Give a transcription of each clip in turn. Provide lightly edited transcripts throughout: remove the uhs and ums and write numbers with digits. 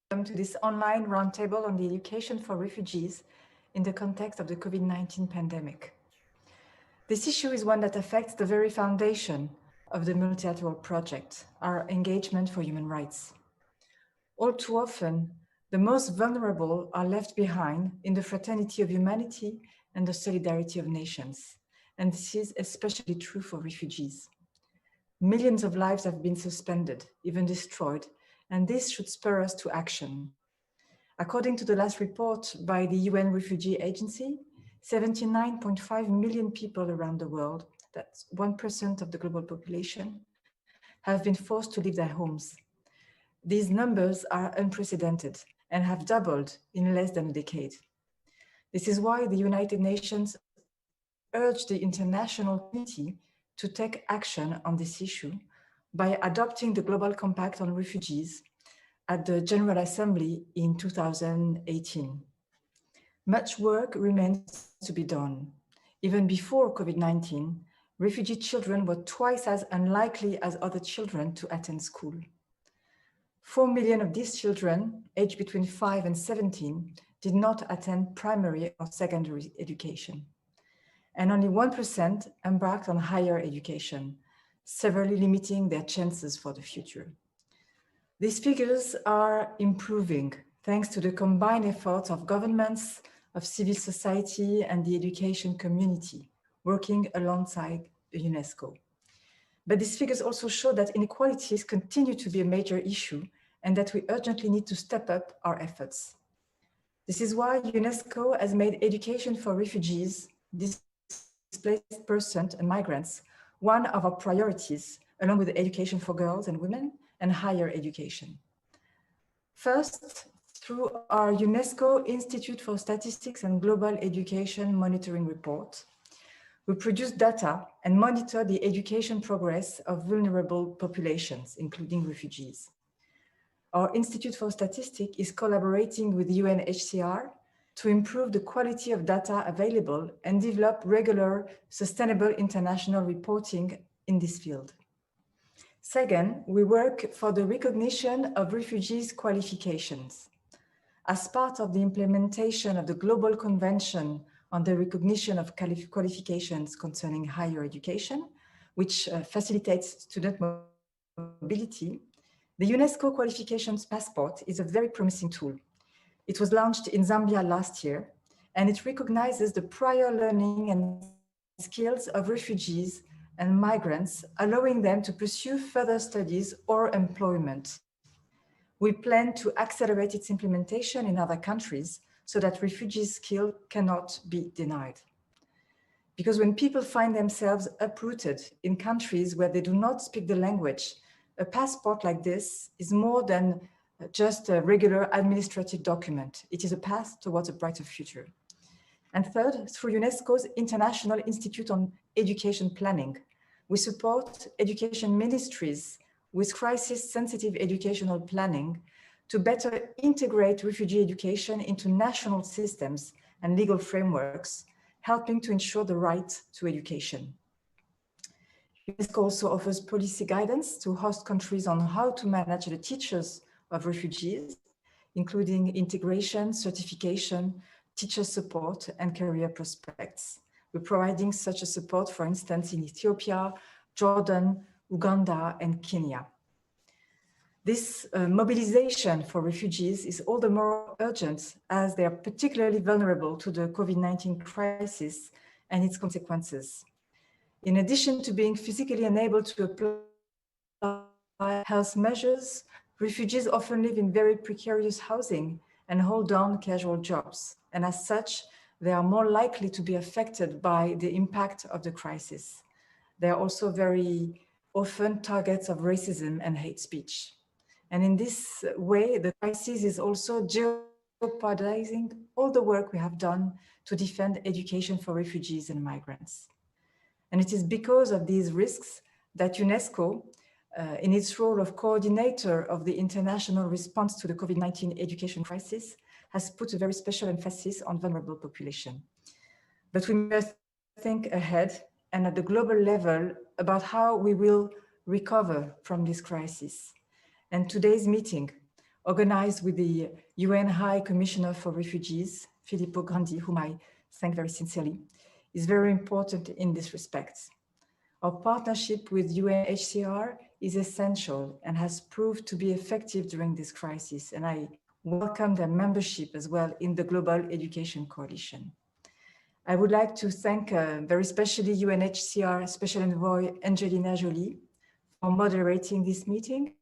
To this online roundtable on the education for refugees in the context of the COVID-19 pandemic. This issue is one that affects the very foundation of the multilateral project, our engagement for human rights. All too often, the most vulnerable are left behind in the fraternity of humanity and the solidarity of nations. And this is especially true for refugees. Millions of lives have been suspended, even destroyed, and this should spur us to action. According to the last report by the UN Refugee Agency, 79.5 million people around the world, that's 1% of the global population, have been forced to leave their homes. These numbers are unprecedented and have doubled in less than a decade. This is why the United Nations urged the international community to take action on this issue by adopting the Global Compact on Refugees at the General Assembly in 2018. Much work remains to be done. Even before COVID-19, refugee children were twice as unlikely as other children to attend school. 4 million of these children, aged between 5 and 17, did not attend primary or secondary education. And only 1% embarked on higher education, severely limiting their chances for the future. These figures are improving thanks to the combined efforts of governments, of civil society, and the education community working alongside UNESCO. But these figures also show that inequalities continue to be a major issue and that we urgently need to step up our efforts. This is why UNESCO has made education for refugees, displaced persons, and migrants one of our priorities, along with education for girls and women and higher education. First, through our UNESCO Institute for Statistics and Global Education Monitoring Report, we produce data and monitor the education progress of vulnerable populations, including refugees. Our Institute for Statistics is collaborating with UNHCR to improve the quality of data available and develop regular, sustainable international reporting in this field. Second, we work for the recognition of refugees' qualifications. As part of the implementation of the Global Convention on the Recognition of Qualifications Concerning Higher Education, which facilitates student mobility, the UNESCO Qualifications Passport is a very promising tool. It was launched in Zambia last year, and it recognizes the prior learning and skills of refugees and migrants, allowing them to pursue further studies or employment. We plan to accelerate its implementation in other countries so that refugees' skills cannot be denied. Because when people find themselves uprooted in countries where they do not speak the language, a passport like this is more than just a regular administrative document. It is a path towards a brighter future. And third, through UNESCO's International Institute on Education Planning, we support education ministries with crisis-sensitive educational planning to better integrate refugee education into national systems and legal frameworks, helping to ensure the right to education. UNESCO also offers policy guidance to host countries on how to manage the teachers of refugees, including integration, certification, teacher support, and career prospects. We're providing such a support, for instance, in Ethiopia, Jordan, Uganda, and Kenya. This mobilization for refugees is all the more urgent as they are particularly vulnerable to the COVID-19 crisis and its consequences. In addition to being physically unable to apply health measures, refugees often live in very precarious housing and hold down casual jobs. And as such, they are more likely to be affected by the impact of the crisis. They are also very often targets of racism and hate speech. And in this way, the crisis is also jeopardizing all the work we have done to defend education for refugees and migrants. And it is because of these risks that UNESCO, in its role of coordinator of the international response to the COVID-19 education crisis, has put a very special emphasis on vulnerable population. But we must think ahead and at the global level about how we will recover from this crisis. And today's meeting organized with the UN High Commissioner for Refugees, Filippo Grandi, whom I thank very sincerely, is very important in this respect. Our partnership with UNHCR is essential and has proved to be effective during this crisis, and I welcome their membership as well in the Global Education Coalition. I would like to thank very specially UNHCR Special Envoy Angelina for moderating this meeting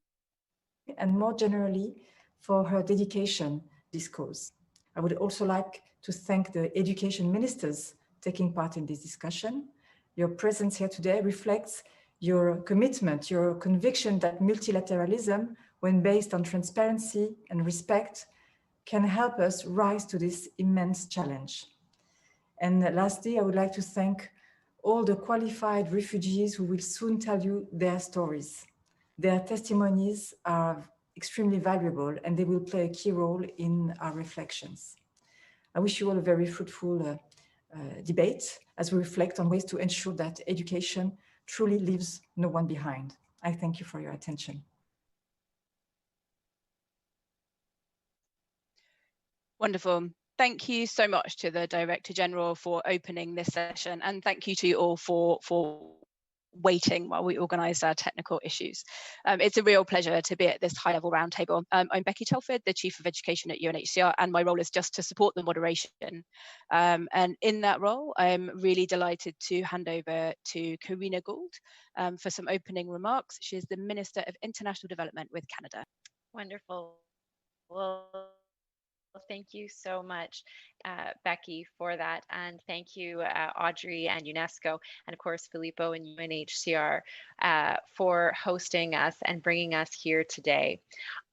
and more generally for her dedication to this cause. I would also like to thank the education ministers taking part in this discussion. Your presence here today reflects your commitment, your conviction that multilateralism, when based on transparency and respect, can help us rise to this immense challenge. And lastly, I would like to thank all the qualified refugees who will soon tell you their stories. Their testimonies are extremely valuable and they will play a key role in our reflections. I wish you all a very fruitful debate as we reflect on ways to ensure that education truly leaves no one behind. I thank you for your attention. Wonderful. Thank you so much to the Director General for opening this session, and thank you to you all for waiting while we organised our technical issues. It's a real pleasure to be at this high-level roundtable. I'm Becky Telford, the Chief of Education at UNHCR, and my role is just to support the moderation. And in that role, I'm really delighted to hand over to Karina Gould for some opening remarks. She is the Minister of International Development with Canada. Wonderful. Well, thank you so much, Becky, for that. And thank you, Audrey and UNESCO, and of course, Filippo and UNHCR for hosting us and bringing us here today.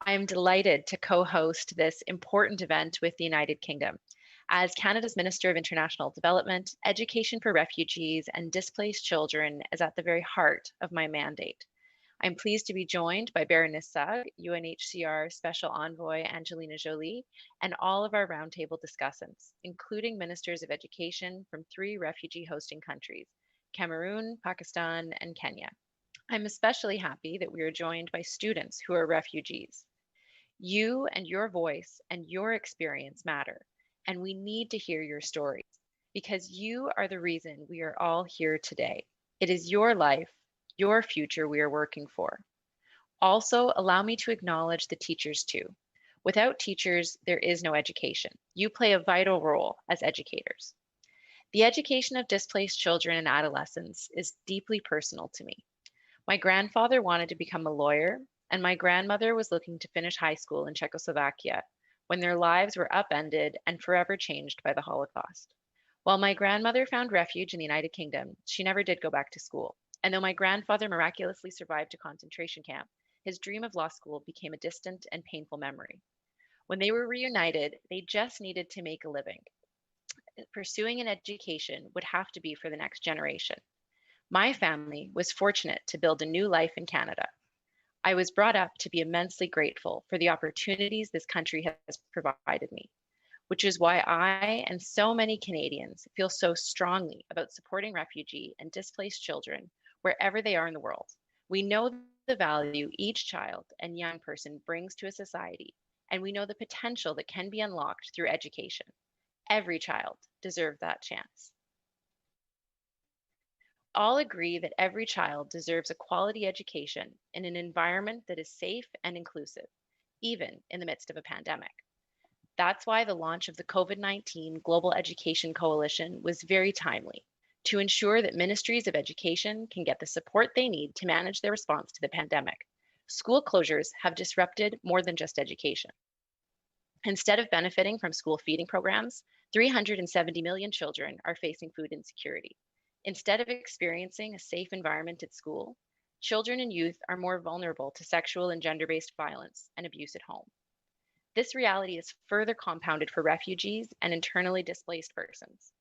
I'm delighted to co-host this important event with the United Kingdom. As Canada's Minister of International Development, education for refugees and displaced children is at the very heart of my mandate. I'm pleased to be joined by Baroness Sugg, UNHCR Special Envoy Angelina, and all of our roundtable discussants, including ministers of education from 3 refugee hosting countries, Cameroon, Pakistan, and Kenya. I'm especially happy that we are joined by students who are refugees. You and your voice and your experience matter, and we need to hear your stories because you are the reason we are all here today. It is your life, your future we are working for. Also, allow me to acknowledge the teachers too. Without teachers, there is no education. You play a vital role as educators. The education of displaced children and adolescents is deeply personal to me. My grandfather wanted to become a lawyer, and my grandmother was looking to finish high school in Czechoslovakia when their lives were upended and forever changed by the Holocaust. While my grandmother found refuge in the United Kingdom, she never did go back to school. And though my grandfather miraculously survived a concentration camp, his dream of law school became a distant and painful memory. When they were reunited, they just needed to make a living. Pursuing an education would have to be for the next generation. My family was fortunate to build a new life in Canada. I was brought up to be immensely grateful for the opportunities this country has provided me, which is why I and so many Canadians feel so strongly about supporting refugee and displaced children wherever they are in the world. We know the value each child and young person brings to a society, and we know the potential that can be unlocked through education. Every child deserves that chance. All agree that every child deserves a quality education in an environment that is safe and inclusive, even in the midst of a pandemic. That's why the launch of the COVID-19 Global Education Coalition was very timely, to ensure that ministries of education can get the support they need to manage their response to the pandemic. School closures have disrupted more than just education. Instead of benefiting from school feeding programs, 370 million children are facing food insecurity. Instead of experiencing a safe environment at school, children and youth are more vulnerable to sexual and gender-based violence and abuse at home. This reality is further compounded for refugees and internally displaced persons.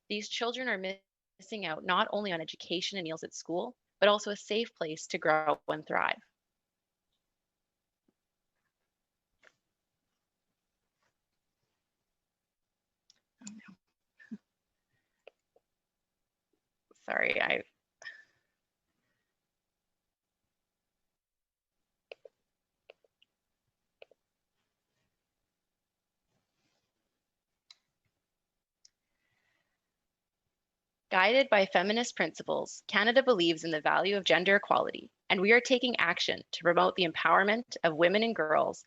These children are missing out not only on education and meals at school, but also a safe place to grow and thrive. Oh, no. Sorry, Guided by feminist principles, Canada believes in the value of gender equality, and we are taking action to promote the empowerment of women and girls,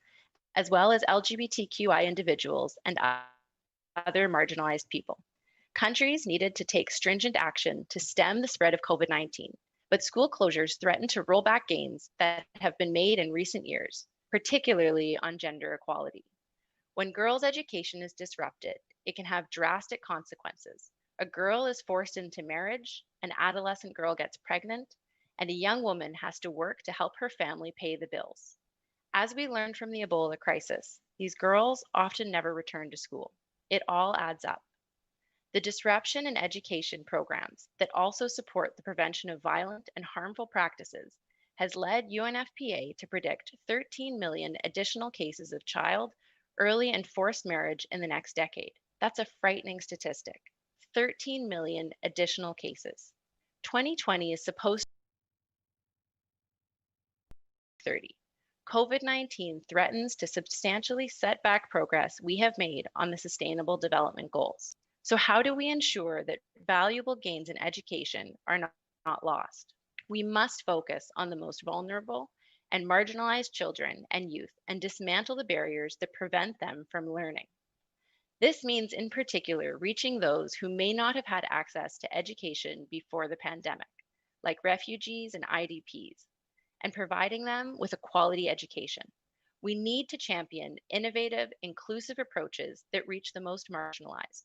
as well as LGBTQI individuals and other marginalized people. Countries needed to take stringent action to stem the spread of COVID-19, but school closures threaten to roll back gains that have been made in recent years, particularly on gender equality. When girls' education is disrupted, it can have drastic consequences. A girl is forced into marriage, an adolescent girl gets pregnant, and a young woman has to work to help her family pay the bills. As we learned from the Ebola crisis, these girls often never return to school. It all adds up. The disruption in education programs that also support the prevention of violent and harmful practices has led UNFPA to predict 13 million additional cases of child, early, and forced marriage in the next decade. That's a frightening statistic. 13 million additional cases. 2020 is supposed to be 30. COVID-19 threatens to substantially set back progress we have made on the Sustainable Development Goals. So how do we ensure that valuable gains in education are not lost? We must focus on the most vulnerable and marginalized children and youth and dismantle the barriers that prevent them from learning. This means, in particular, reaching those who may not have had access to education before the pandemic, like refugees and IDPs, and providing them with a quality education. We need to champion innovative, inclusive approaches that reach the most marginalized.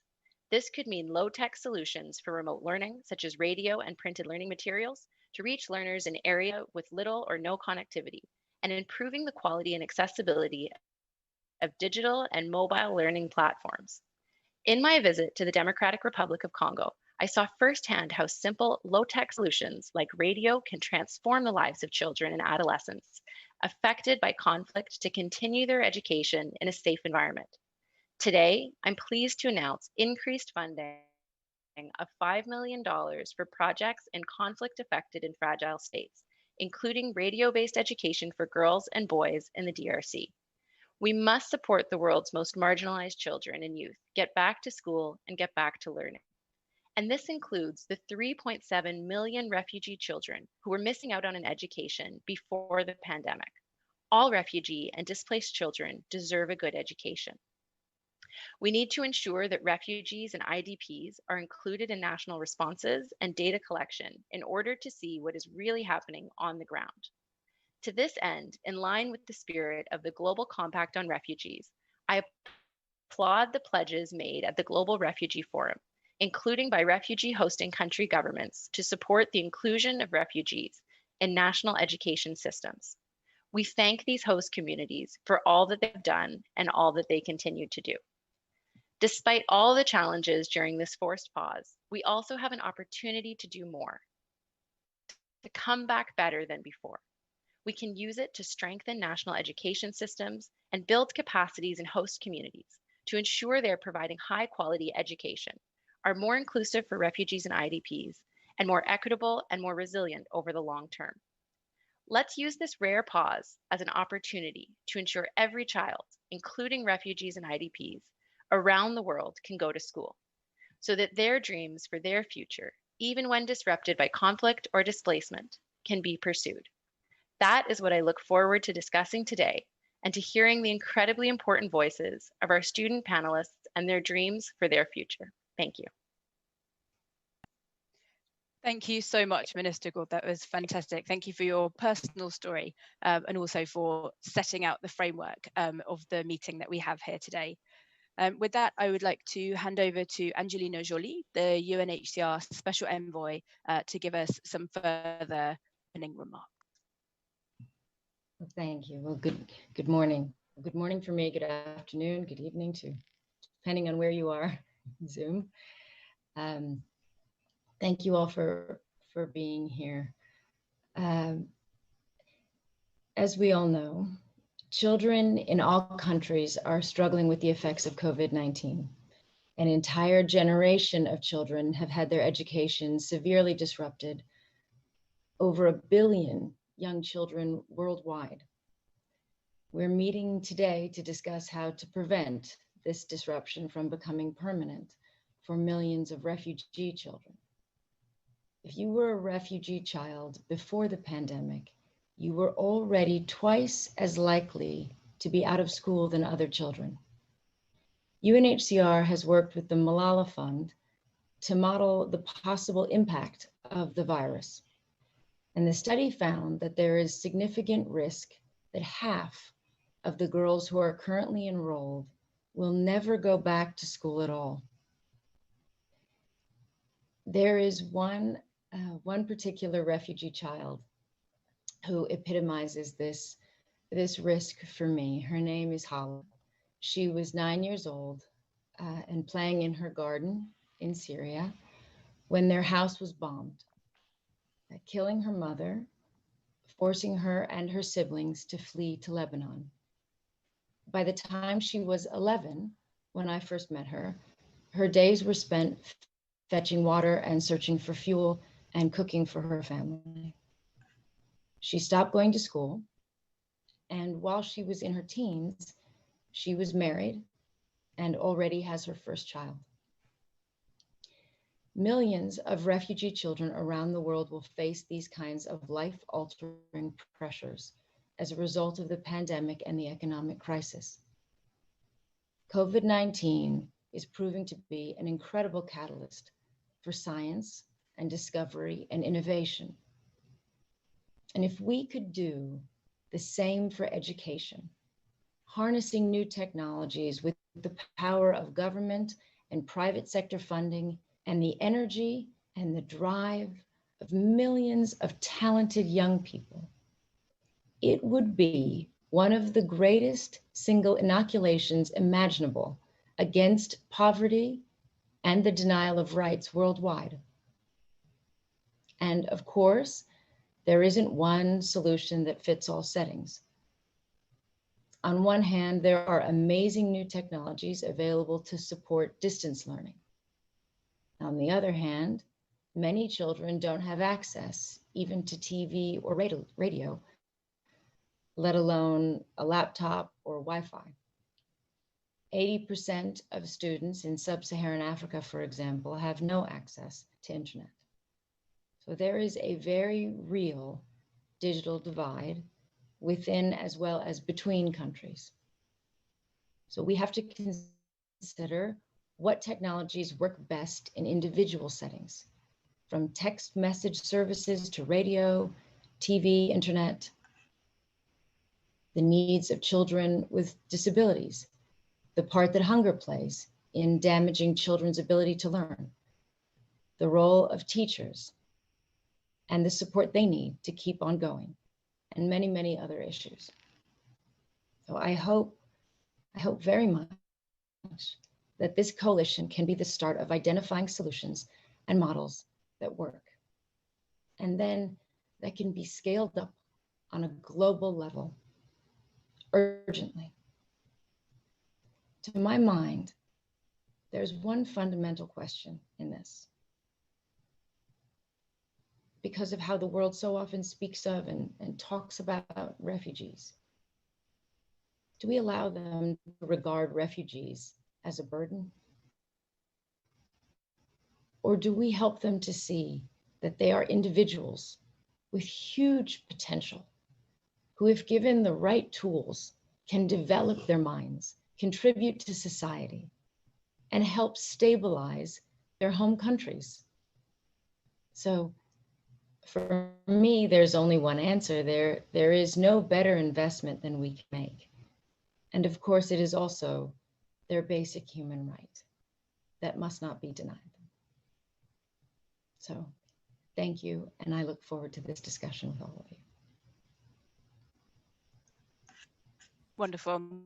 This could mean low-tech solutions for remote learning, such as radio and printed learning materials, to reach learners in areas with little or no connectivity, and improving the quality and accessibility of digital and mobile learning platforms. In my visit to the Democratic Republic of Congo, I saw firsthand how simple, low-tech solutions like radio can transform the lives of children and adolescents affected by conflict to continue their education in a safe environment. Today, I'm pleased to announce increased funding of $5 million for projects in conflict-affected and fragile states, including radio-based education for girls and boys in the DRC. We must support the world's most marginalized children and youth get back to school and get back to learning. And this includes the 3.7 million refugee children who were missing out on an education before the pandemic. All refugee and displaced children deserve a good education. We need to ensure that refugees and IDPs are included in national responses and data collection in order to see what is really happening on the ground. To this end, in line with the spirit of the Global Compact on Refugees, I applaud the pledges made at the Global Refugee Forum, including by refugee hosting country governments to support the inclusion of refugees in national education systems. We thank these host communities for all that they've done and all that they continue to do. Despite all the challenges during this forced pause, we also have an opportunity to do more, to come back better than before. We can use it to strengthen national education systems and build capacities in host communities to ensure they're providing high quality education, are more inclusive for refugees and IDPs, and more equitable and more resilient over the long term. Let's use this rare pause as an opportunity to ensure every child, including refugees and IDPs, around the world can go to school, so that their dreams for their future, even when disrupted by conflict or displacement, can be pursued. That is what I look forward to discussing today and to hearing the incredibly important voices of our student panelists and their dreams for their future. Thank you. Thank you so much, Minister Gould. That was fantastic. Thank you for your personal story and also for setting out the framework of the meeting that we have here today. With that, I would like to hand over to Angelina Joly, the UNHCR Special Envoy, to give us some further opening remarks. Thank you. Well, good morning. Good morning for me, good afternoon, good evening to, depending on where you are, Zoom. Thank you all for being here. As we all know, children in all countries are struggling with the effects of COVID-19. An entire generation of children have had their education severely disrupted. Over 1 billion young children worldwide. We're meeting today to discuss how to prevent this disruption from becoming permanent for millions of refugee children. if you were a refugee child before the pandemic, you were already twice as likely to be out of school than other children. UNHCR has worked with the Malala Fund to model the possible impact of the virus. And the study found that there is significant risk that half of the girls who are currently enrolled will never go back to school at all. There is one particular refugee child who epitomizes this risk for me. Her name is Hala. She was 9 years old and playing in her garden in Syria when their house was bombed, killing her mother, forcing her and her siblings to flee to Lebanon. By the time she was 11, when I first met her, her days were spent fetching water and searching for fuel and cooking for her family. She stopped going to school, and while she was in her teens, she was married and already has her first child. Millions of refugee children around the world will face these kinds of life-altering pressures as a result of the pandemic and the economic crisis. COVID-19 is proving to be an incredible catalyst for science and discovery and innovation. And if we could do the same for education, harnessing new technologies with the power of government and private sector funding and the energy and the drive of millions of talented young people, it would be one of the greatest single inoculations imaginable against poverty and the denial of rights worldwide. And of course, there isn't one solution that fits all settings. On one hand, there are amazing new technologies available to support distance learning. On the other hand, many children don't have access even to TV or radio, let alone a laptop or Wi-Fi. 80% of students in sub-Saharan Africa, for example, have no access to internet. So there is a very real digital divide within as well as between countries. So we have to consider what technologies work best in individual settings, from text message services to radio, TV, internet, the needs of children with disabilities, the part that hunger plays in damaging children's ability to learn, the role of teachers, and the support they need to keep on going, and many, many other issues. So I hope very much that this coalition can be the start of identifying solutions and models that work. And then that can be scaled up on a global level urgently. To my mind, there's one fundamental question in this. Because of how the world so often speaks of and talks about refugees. Do we allow them to regard refugees as a burden? Or do we help them to see that they are individuals with huge potential, who, if given the right tools, can develop their minds, contribute to society, and help stabilize their home countries? So for me, there's only one answer. There is no better investment than we can make. And of course, it is also their basic human right that must not be denied them. So thank you, and I look forward to this discussion with all of you. Wonderful.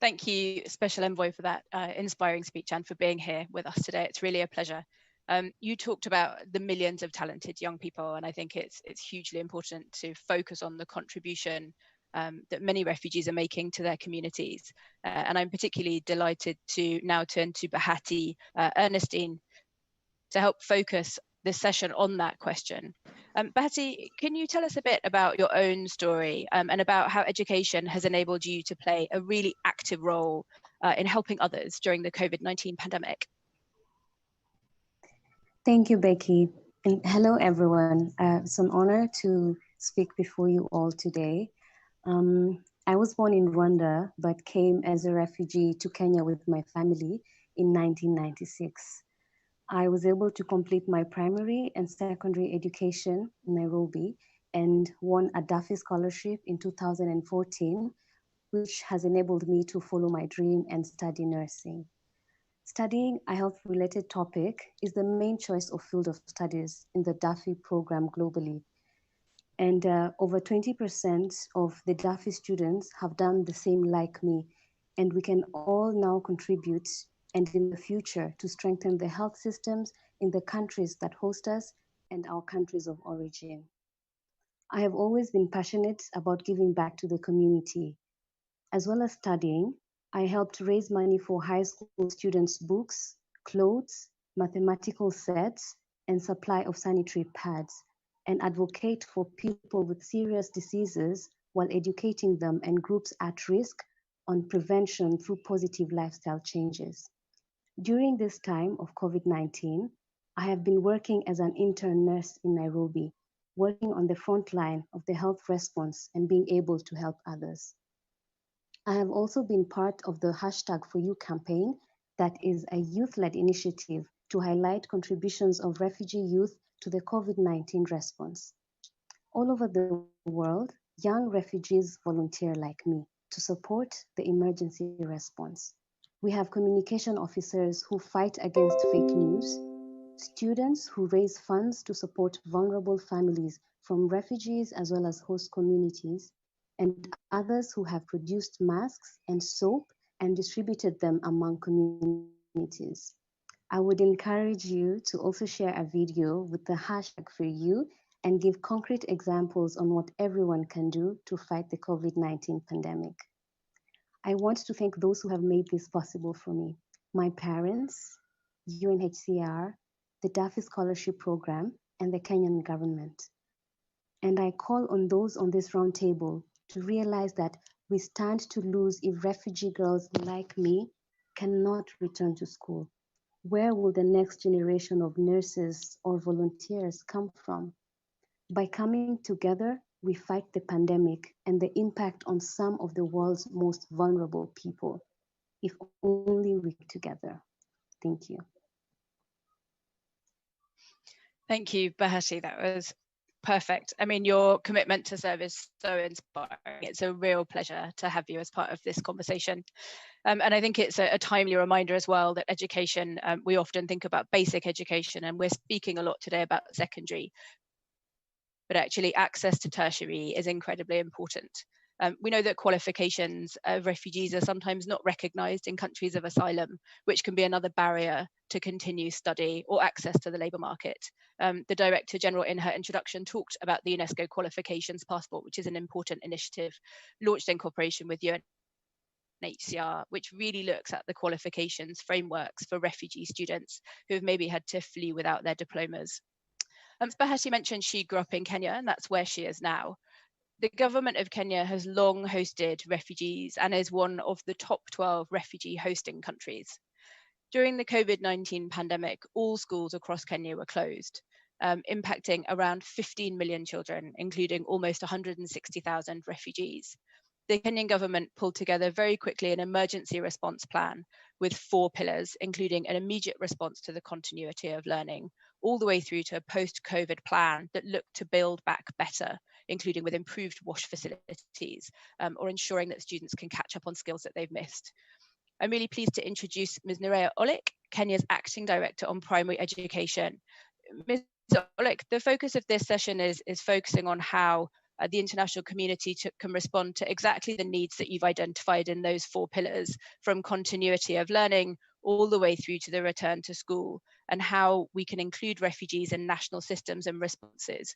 Thank you, Special Envoy, for that inspiring speech and for being here with us today. It's really a pleasure. You talked about the millions of talented young people, and I think it's hugely important to focus on the contribution that many refugees are making to their communities. And I'm particularly delighted to now turn to Bahati Ernestine to help focus this session on that question. Bahati, can you tell us a bit about your own story and about how education has enabled you to play a really active role in helping others during the COVID-19 pandemic? Thank you, Becky. And hello, everyone. It's an honor to speak before you all today. I was born in Rwanda, but came as a refugee to Kenya with my family in 1996. I was able to complete my primary and secondary education in Nairobi and won a Duffy Scholarship in 2014, which has enabled me to follow my dream and study nursing. Studying a health-related topic is the main choice of field of studies in the Duffy program globally. And over 20% of the Duffy students have done the same like me. And we can all now contribute and in the future to strengthen the health systems in the countries that host us and our countries of origin. I have always been passionate about giving back to the community. As well as studying, I helped raise money for high school students' books, clothes, mathematical sets, and supply of sanitary pads, and advocate for people with serious diseases while educating them and groups at risk on prevention through positive lifestyle changes. During this time of COVID-19, I have been working as an intern nurse in Nairobi, working on the front line of the health response and being able to help others. I have also been part of the Hashtag For You campaign that is a youth-led initiative to highlight contributions of refugee youth to the COVID-19 response. All over the world, young refugees volunteer like me to support the emergency response. We have communication officers who fight against fake news, students who raise funds to support vulnerable families from refugees as well as host communities, and others who have produced masks and soap and distributed them among communities. I would encourage you to also share a video with the hashtag for you and give concrete examples on what everyone can do to fight the COVID-19 pandemic. I want to thank those who have made this possible for me, my parents, UNHCR, the Duffy Scholarship Program, and the Kenyan government. And I call on those on this roundtable to realize that we stand to lose if refugee girls like me cannot return to school. Where will the next generation of nurses or volunteers come from? By coming together, we fight the pandemic and the impact on some of the world's most vulnerable people. If only we together. Thank you. Thank you, Bahati. That was perfect. I mean, your commitment to serve is so inspiring. It's a real pleasure to have you as part of this conversation. And I think it's a timely reminder as well that education, we often think about basic education, and we're speaking a lot today about secondary, but actually access to tertiary is incredibly important. We know that qualifications of refugees are sometimes not recognised in countries of asylum, which can be another barrier to continue study or access to the labour market. The Director General in her introduction talked about the UNESCO Qualifications Passport, which is an important initiative launched in cooperation with UNHCR, which really looks at the qualifications frameworks for refugee students who have maybe had to flee without their diplomas. Bahati mentioned she grew up in Kenya, and that's where she is now. The government of Kenya has long hosted refugees and is one of the top 12 refugee hosting countries. During the COVID-19 pandemic, all schools across Kenya were closed, impacting around 15 million children, including almost 160,000 refugees. The Kenyan government pulled together very quickly an emergency response plan with 4 pillars, including an immediate response to the continuity of learning, all the way through to a post-COVID plan that looked to build back better, including with improved wash facilities or ensuring that students can catch up on skills that they've missed. I'm really pleased to introduce Ms. Nerea Olik, Kenya's Acting Director on Primary Education. Ms. Olik, the focus of this session is focusing on how the international community can respond to exactly the needs that you've identified in those 4 pillars, from continuity of learning all the way through to the return to school, and how we can include refugees in national systems and responses.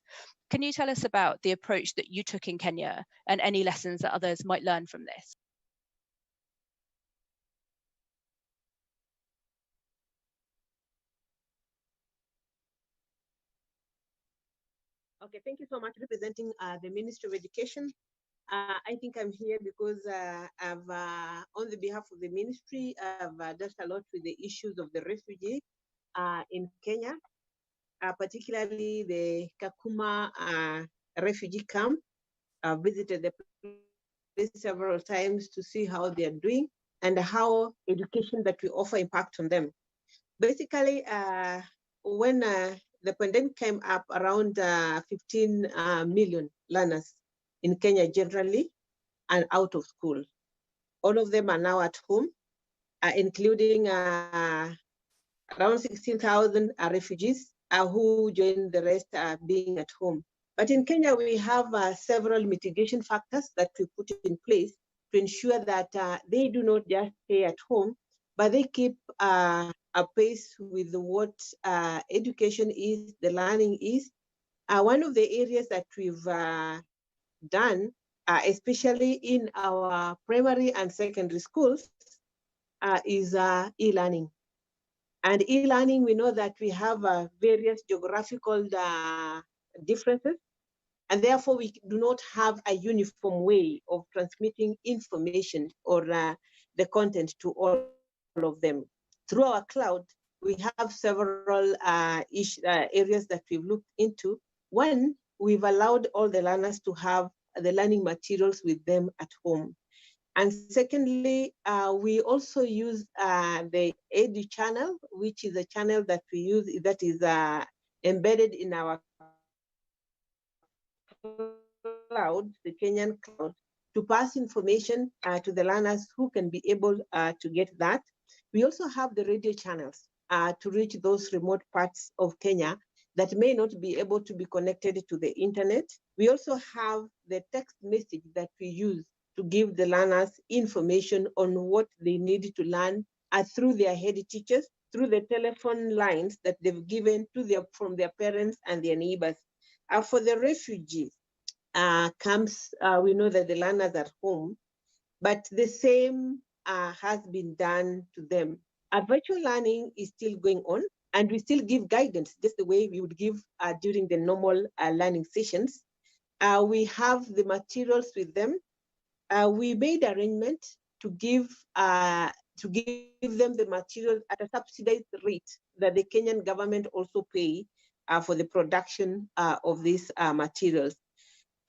Can you tell us about the approach that you took in Kenya and any lessons that others might learn from this? Okay, thank you so much, representing the Ministry of Education. I think I'm here because I've, on the behalf of the ministry, I've dealt a lot with the issues of the refugee in Kenya. particularly the Kakuma refugee camp. I visited the place several times to see how they are doing and how education that we offer impact on them. Basically, when the pandemic came up, around 15 million learners in Kenya generally and out of school. All of them are now at home, including around 16,000 refugees who join the rest being at home. But in Kenya, we have several mitigation factors that we put in place to ensure that they do not just stay at home, but they keep a pace with what education is, the learning is. One of the areas that we've done, especially in our primary and secondary schools, is e-learning. And e-learning, we know that we have various geographical differences, and therefore we do not have a uniform way of transmitting information or the content to all of them. Through our cloud, we have several areas that we've looked into. One, we've allowed all the learners to have the learning materials with them at home. And secondly, we also use the Edu channel, which is a channel that we use that is embedded in our cloud, the Kenyan cloud, to pass information to the learners who can be able to get that. We also have the radio channels to reach those remote parts of Kenya that may not be able to be connected to the internet. We also have the text message that we use to give the learners information on what they need to learn through their head teachers, through the telephone lines that they've given to from their parents and their neighbors. For the refugees camps, we know that the learners are home, but the same has been done to them. Virtual learning is still going on, and we still give guidance just the way we would give during the normal learning sessions. We have the materials with them. We made arrangement to give them the materials at a subsidized rate that the Kenyan government also pay for the production of these materials.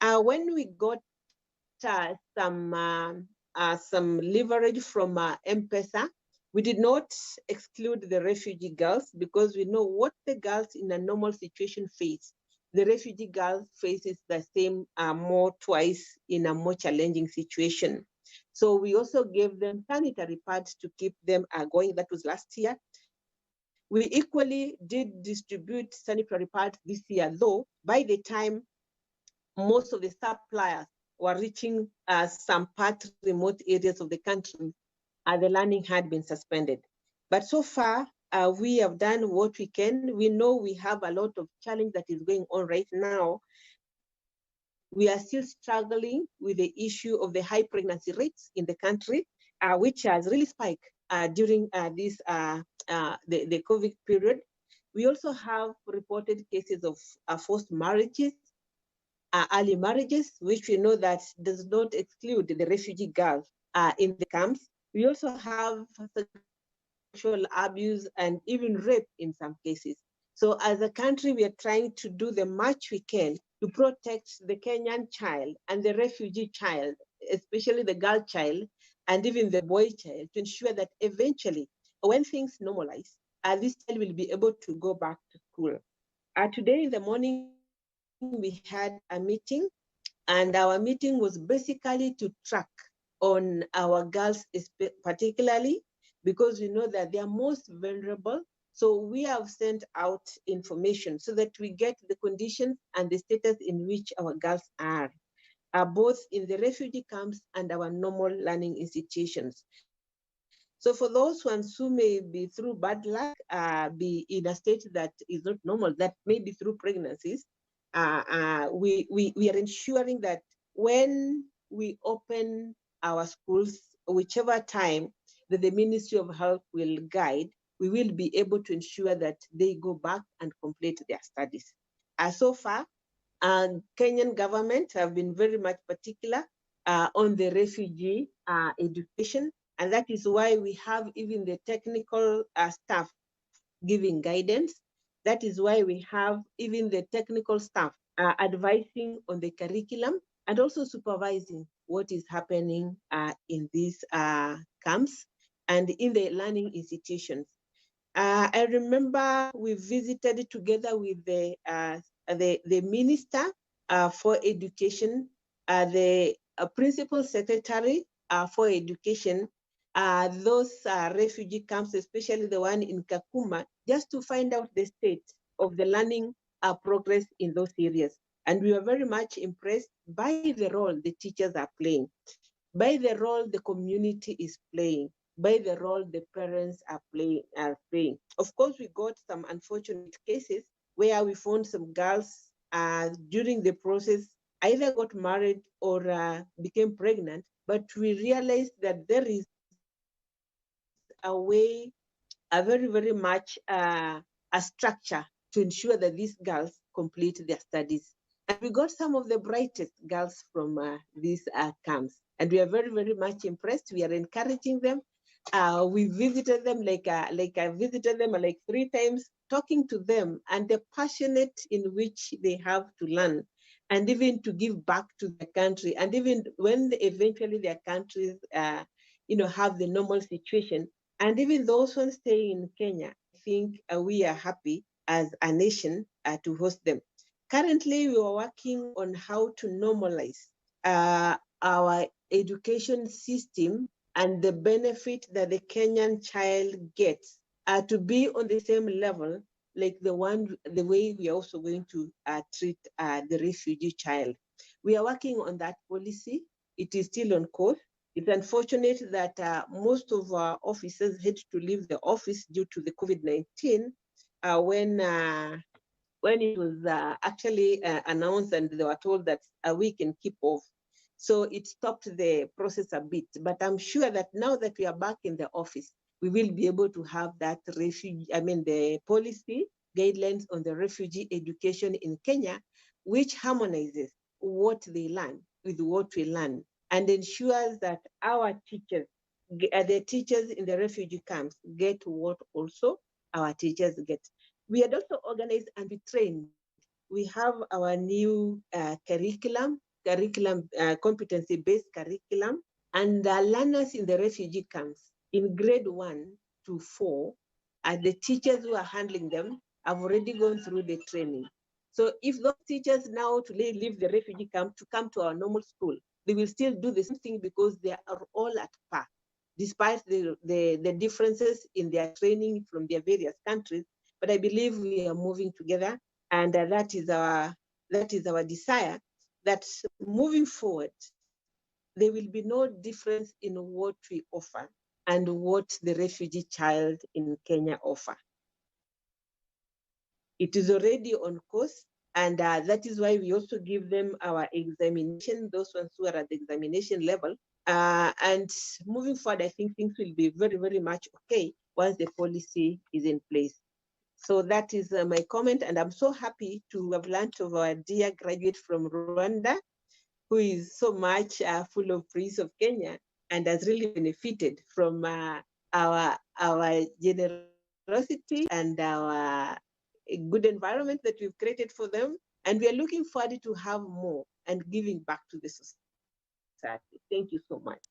When we got some leverage from M-Pesa, we did not exclude the refugee girls because we know what the girls in a normal situation face. The refugee girl faces the same more twice in a more challenging situation. So we also gave them sanitary pads to keep them going. That was last year. We equally did distribute sanitary pads this year, though by the time most of the suppliers were reaching some part remote areas of the country, the learning had been suspended. But so far, we have done what we can. We know we have a lot of challenge that is going on right now. We are still struggling with the issue of the high pregnancy rates in the country, which has really spiked during the COVID period. We also have reported cases of forced marriages, early marriages, which we know that does not exclude the refugee girls in the camps. We also have sexual abuse and even rape in some cases. So as a country, we are trying to do the much we can to protect the Kenyan child and the refugee child, especially the girl child and even the boy child, to ensure that eventually, when things normalize, this child will be able to go back to school. Today in the morning, we had a meeting, and our meeting was basically to track on our girls, particularly because we know that they are most vulnerable. So we have sent out information so that we get the conditions and the status in which our girls are both in the refugee camps and our normal learning institutions. So for those ones who may be through bad luck, be in a state that is not normal, that may be through pregnancies, we are ensuring that when we open our schools, whichever time that the Ministry of Health will guide, we will be able to ensure that they go back and complete their studies. So far, Kenyan government have been very much particular on the refugee education, and that is why we have even the technical staff giving guidance. That is why we have even the technical staff advising on the curriculum and also supervising what is happening in these camps and in the learning institutions. I remember we visited together with the minister for education, the principal secretary for education, those refugee camps, especially the one in Kakuma, just to find out the state of the learning progress in those areas. And we were very much impressed by the role the teachers are playing, by the role the community is playing, by the role the parents are playing. Of course, we got some unfortunate cases where we found some girls during the process either got married or became pregnant, but we realized that there is a way, a very, very much a structure to ensure that these girls complete their studies. And we got some of the brightest girls from these camps. And we are very, very much impressed. We are encouraging them. We visited them like I visited them like 3 times, talking to them and the passionate in which they have to learn and even to give back to the country. And even when eventually their countries, have the normal situation, and even those ones staying in Kenya, I think we are happy as a nation to host them. Currently, we are working on how to normalize our education system and the benefit that the Kenyan child gets to be on the same level like the way we are also going to treat the refugee child. We are working on that policy. It is still on course. It's unfortunate that most of our officers had to leave the office due to the COVID-19 when it was actually announced and they were told that we can keep off. So it stopped the process a bit. But I'm sure that now that we are back in the office, we will be able to have that the policy guidelines on the refugee education in Kenya, which harmonizes what they learn with what we learn and ensures that our teachers, the teachers in the refugee camps, get what also our teachers get. We had also organized and we trained. We have our new curriculum, competency-based curriculum, and learners in the refugee camps in grade 1 to 4, the teachers who are handling them have already gone through the training. So if those teachers now today leave the refugee camp to come to our normal school, they will still do the same thing because they are all at par, despite the differences in their training from their various countries. But I believe we are moving together, and that is our desire, that moving forward, there will be no difference in what we offer and what the refugee child in Kenya offer. It is already on course, and that is why we also give them our examination, those ones who are at the examination level. And moving forward, I think things will be very, very much okay once the policy is in place. So that is my comment, and I'm so happy to have learned of our dear graduate from Rwanda, who is so much full of praise of Kenya and has really benefited from our generosity and our good environment that we've created for them. And we are looking forward to have more and giving back to the society. Thank you so much.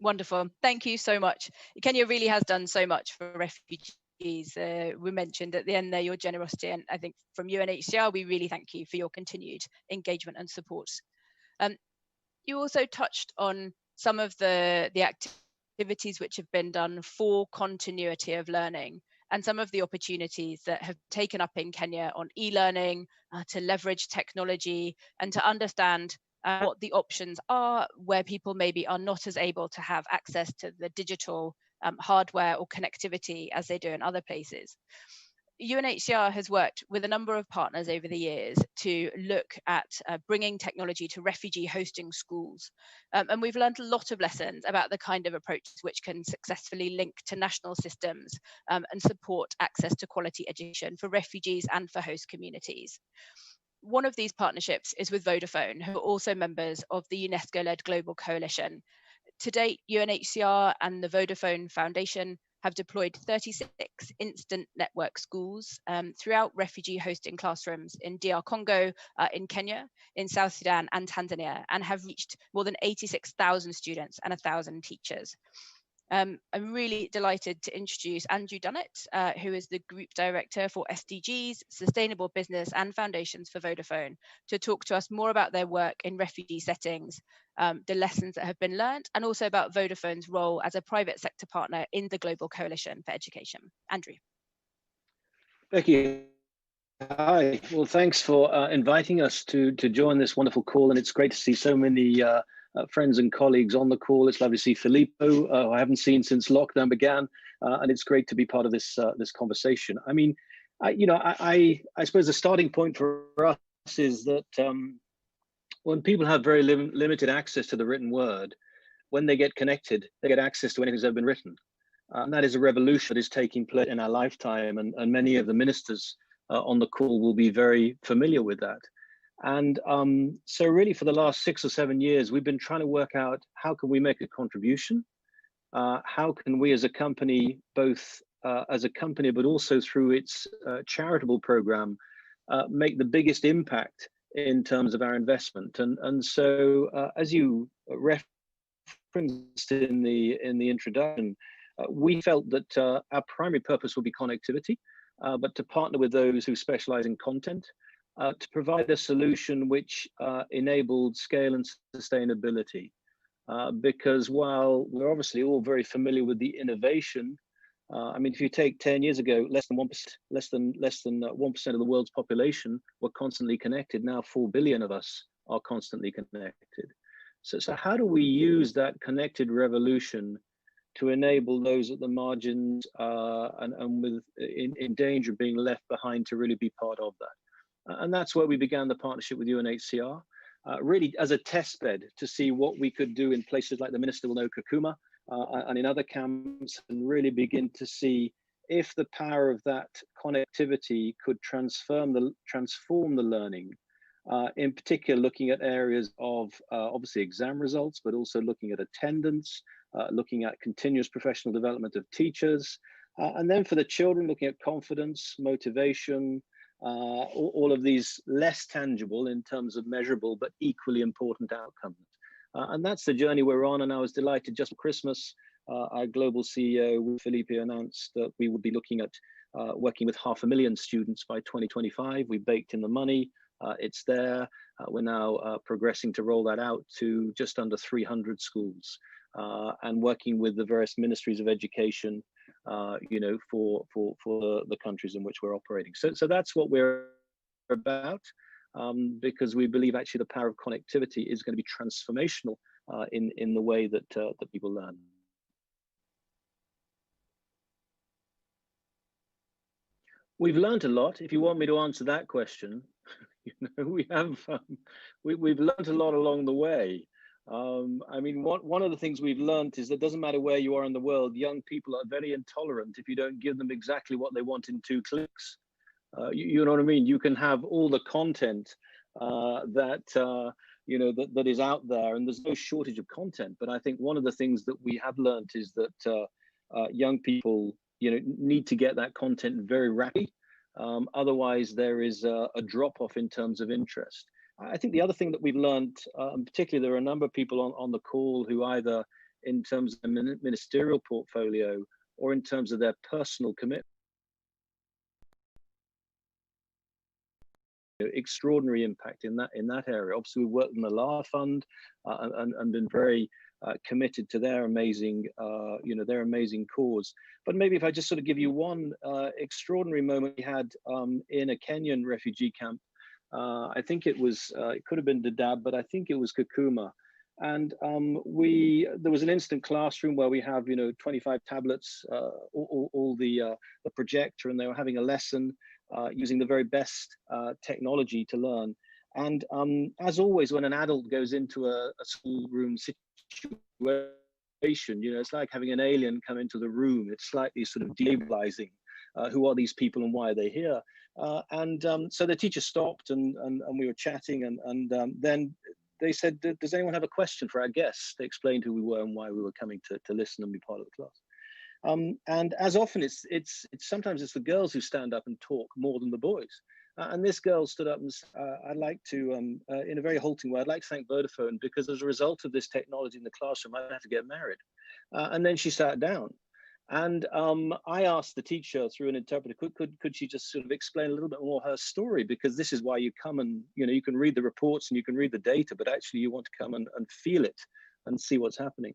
Wonderful. Thank you so much. Kenya really has done so much for refugees. We mentioned at the end there your generosity, and I think from UNHCR we really thank you for your continued engagement and support. You also touched on some of the activities which have been done for continuity of learning and some of the opportunities that have taken up in Kenya on e-learning, to leverage technology and to understand what the options are where people maybe are not as able to have access to the digital hardware or connectivity as they do in other places. UNHCR has worked with a number of partners over the years to look at bringing technology to refugee hosting schools. And we've learned a lot of lessons about the kind of approaches which can successfully link to national systems and support access to quality education for refugees and for host communities. One of these partnerships is with Vodafone, who are also members of the UNESCO-led Global Coalition. To date, UNHCR and the Vodafone Foundation have deployed 36 instant network schools throughout refugee hosting classrooms in DR Congo, in Kenya, in South Sudan and Tanzania, and have reached more than 86,000 students and 1,000 teachers. I'm really delighted to introduce Andrew Dunnett, who is the Group Director for SDGs, Sustainable Business and Foundations for Vodafone, to talk to us more about their work in refugee settings, the lessons that have been learned, and also about Vodafone's role as a private sector partner in the Global Coalition for Education. Andrew. Becky, hi. Well, thanks for inviting us to join this wonderful call, and it's great to see so many friends and colleagues on the call. It's lovely to see Filippo, who I haven't seen since lockdown began, and it's great to be part of this this conversation. I mean, I suppose the starting point for us is that when people have very limited access to the written word, when they get connected, they get access to anything that's ever been written. And that is a revolution that is taking place in our lifetime, and many of the ministers on the call will be very familiar with that. And so really for the last 6 or 7 years, we've been trying to work out how can we make a contribution? How can we as a company, both as a company, but also through its charitable program, make the biggest impact in terms of our investment? And so as you referenced in the introduction, we felt that our primary purpose would be connectivity, but to partner with those who specialize in content, to provide a solution which enabled scale and sustainability. Because while we're obviously all very familiar with the innovation, I mean, if you take 10 years ago, less than 1% of the world's population were constantly connected. Now 4 billion of us are constantly connected. So how do we use that connected revolution to enable those at the margins and with in danger of being left behind to really be part of that? And that's where we began the partnership with UNHCR, really as a test bed to see what we could do in places like the Minister will know, Kakuma, and in other camps, and really begin to see if the power of that connectivity could transform the learning, in particular looking at areas of obviously exam results, but also looking at attendance, looking at continuous professional development of teachers, and then for the children, looking at confidence, motivation, all of these less tangible in terms of measurable, but equally important outcomes. And that's the journey we're on. And I was delighted just for Christmas, our global CEO, Felipe, announced that we would be looking at working with 500,000 students by 2025. We baked in the money, it's there. We're now progressing to roll that out to just under 300 schools, and working with the various ministries of education, you know, for the countries in which we're operating. So that's what we're about, because we believe actually the power of connectivity is going to be transformational in the way that that people learn. We've learned a lot. If you want me to answer that question, you know, we've learned a lot along the way. I mean, one of the things we've learned is that it doesn't matter where you are in the world, young people are very intolerant if you don't give them exactly what they want in 2 clicks. You know what I mean? You can have all the content that you know that is out there, and there's no shortage of content. But I think one of the things that we have learned is that young people, you know, need to get that content very rapidly. Otherwise, there is a drop-off in terms of interest. I think the other thing that we've learned, particularly there are a number of people on the call who either in terms of the ministerial portfolio or in terms of their personal commitment, extraordinary impact in that area. Obviously, we worked in the LAR Fund and been very committed to their amazing, you know, their amazing cause. But maybe if I just sort of give you one extraordinary moment we had in a Kenyan refugee camp. I think it was, it could have been Dadaab, but I think it was Kakuma. And there was an instant classroom where we have, you know, 25 tablets, all the projector, and they were having a lesson using the very best technology to learn. And as always, when an adult goes into a schoolroom situation, you know, it's like having an alien come into the room. It's slightly sort of destabilizing. Who are these people and why are they here? So the teacher stopped and we were chatting, and then they said, does anyone have a question for our guests? They explained who we were and why we were coming to listen and be part of the class. And as often, it's sometimes it's the girls who stand up and talk more than the boys. And this girl stood up and I'd like to, in a very halting way, I'd like to thank Vodafone, because as a result of this technology in the classroom, I had to get married. And then she sat down. And I asked the teacher through an interpreter, could she just sort of explain a little bit more her story? Because this is why you come and, you can read the reports and you can read the data, but actually you want to come and feel it and see what's happening.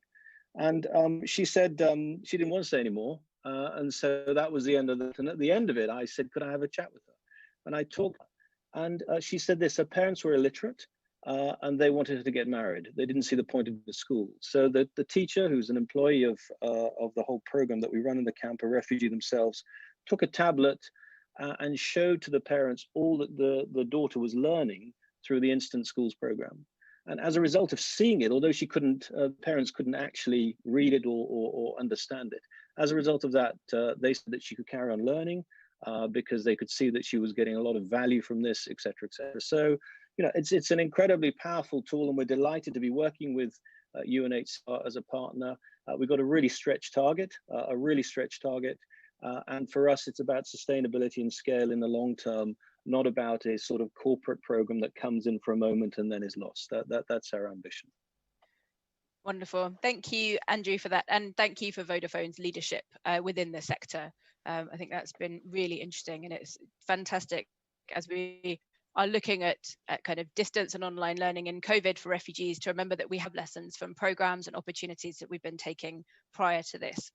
And she said she didn't want to say anymore. And so that was the end of it. And at the end of it, I said, could I have a chat with her? And I talked, and she said this: her parents were illiterate, and they wanted her to get married. They didn't see the point of the school. So the teacher, who's an employee of the whole program that we run in the camp, a refugee themselves, took a tablet and showed to the parents all that the daughter was learning through the Instant Schools program. And as a result of seeing it, although she couldn't, parents couldn't actually read it or understand it, as a result of that, they said that she could carry on learning because they could see that she was getting a lot of value from this, et cetera, et cetera. So, it's an incredibly powerful tool, and we're delighted to be working with UNHCR as a partner. We've got a really stretched target, and for us, it's about sustainability and scale in the long term, not about a sort of corporate program that comes in for a moment and then is lost. That's our ambition. Wonderful. Thank you, Andrew, for that. And thank you for Vodafone's leadership within the sector. I think that's been really interesting, and it's fantastic as we are looking at kind of distance and online learning in COVID for refugees, to remember that we have lessons from programs and opportunities that we've been taking prior to this.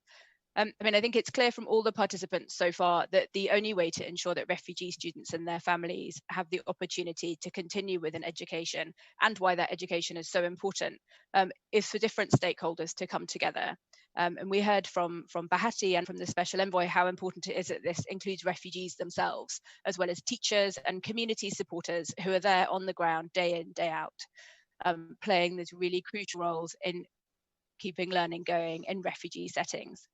I think it's clear from all the participants so far that the only way to ensure that refugee students and their families have the opportunity to continue with an education, and why that education is so important, is for different stakeholders to come together. And we heard from Bahati and from the Special Envoy how important it is that this includes refugees themselves, as well as teachers and community supporters who are there on the ground day in, day out, playing these really crucial roles in keeping learning going in refugee settings.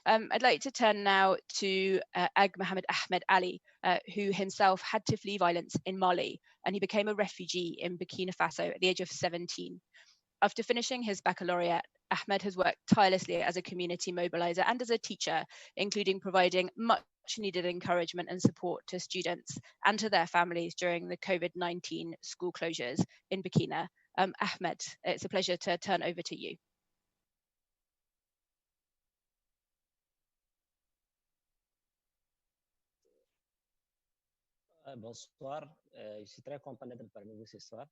I'd like to turn now to Ag Mohammed Ahmed Ali, who himself had to flee violence in Mali, and he became a refugee in Burkina Faso at the age of 17. After finishing his baccalaureate, Ahmed has worked tirelessly as a community mobilizer and as a teacher, including providing much needed encouragement and support to students and to their families during the COVID-19 school closures in Burkina. Ahmed, it's a pleasure to turn over to you. Bonsoir, je suis très content d'être parmi vous ce soir.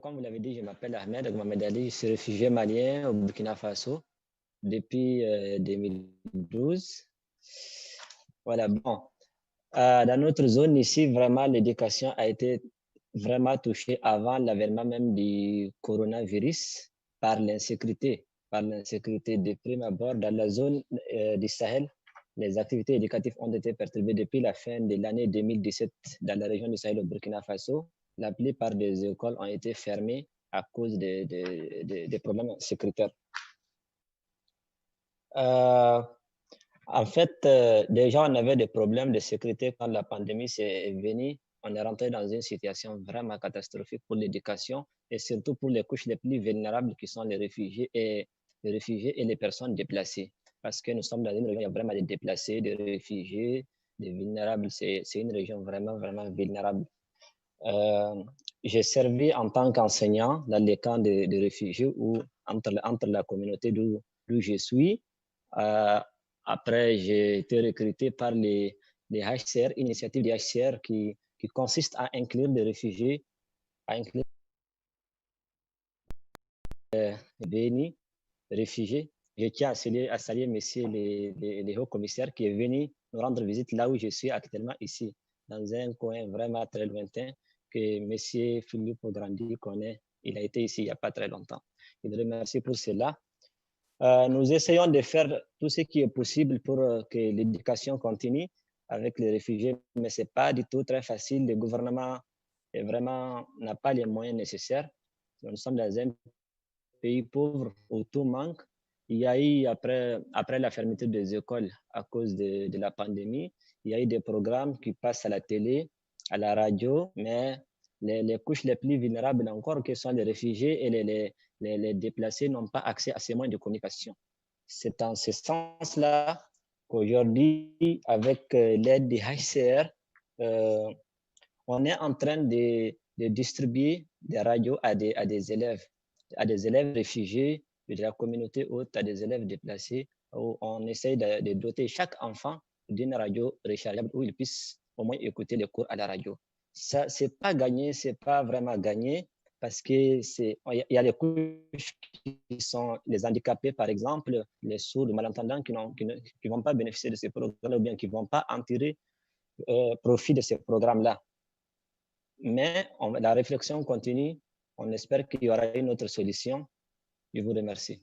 Comme vous l'avez dit, je m'appelle Ahmed Ali, je suis réfugié malien au Burkina Faso depuis 2012. Voilà, bon. Dans notre zone ici, vraiment, l'éducation a été vraiment touchée avant l'avènement même du coronavirus par l'insécurité de prime abord. Dans la zone du Sahel, les activités éducatives ont été perturbées depuis la fin de l'année 2017 dans la région du Sahel au Burkina Faso. La plupart des écoles ont été fermées à cause des problèmes sécuritaires. En fait, déjà, on avait des problèmes de sécurité quand la pandémie s'est venue. On est rentré dans une situation vraiment catastrophique pour l'éducation et surtout pour les couches les plus vulnérables qui sont les réfugiés et les personnes déplacées. Parce que nous sommes dans une région où il y a vraiment des déplacés, des réfugiés, des vulnérables. C'est une région vraiment, vraiment vulnérable. J'ai servi en tant qu'enseignant dans les camps de réfugiés ou entre la communauté d'où je suis. Après, j'ai été recruté par les HCR, initiative des HCR qui consiste à inclure des réfugiés, à inclure bénis, réfugiés. Je tiens à saluer messieurs les hauts commissaires qui est venu nous rendre visite là où je suis actuellement ici, dans un coin vraiment très lointain que monsieur Philippe Grandi connaît. Il a été ici il n'y a pas très longtemps. Je le remercie pour cela. Nous essayons de faire tout ce qui est possible pour que l'éducation continue avec les réfugiés, mais ce n'est pas du tout très facile. Le gouvernement n'a pas les moyens nécessaires. Nous sommes dans un pays pauvre où tout manque. Il y a eu, après la fermeture des écoles à cause de la pandémie, il y a eu des programmes qui passent à la télé, à la radio, mais les couches les plus vulnérables encore, que sont les réfugiés et les déplacés, n'ont pas accès à ces moyens de communication. C'est en ce sens-là qu'aujourd'hui, avec l'aide des HCR, on est en train de distribuer des radios à des élèves réfugiés, de la communauté haute, à des élèves déplacés, où on essaye de doter chaque enfant d'une radio rechargeable où il puisse au moins écouter les cours à la radio. Ça, c'est pas gagné, c'est pas vraiment gagné, parce que il y a les couches qui sont les handicapés, par exemple, les sourds, les malentendants qui ne vont pas bénéficier de ces programmes ou bien qui ne vont pas en tirer profit de ces programmes-là. Mais la réflexion continue. On espère qu'il y aura une autre solution. Je vous remercie.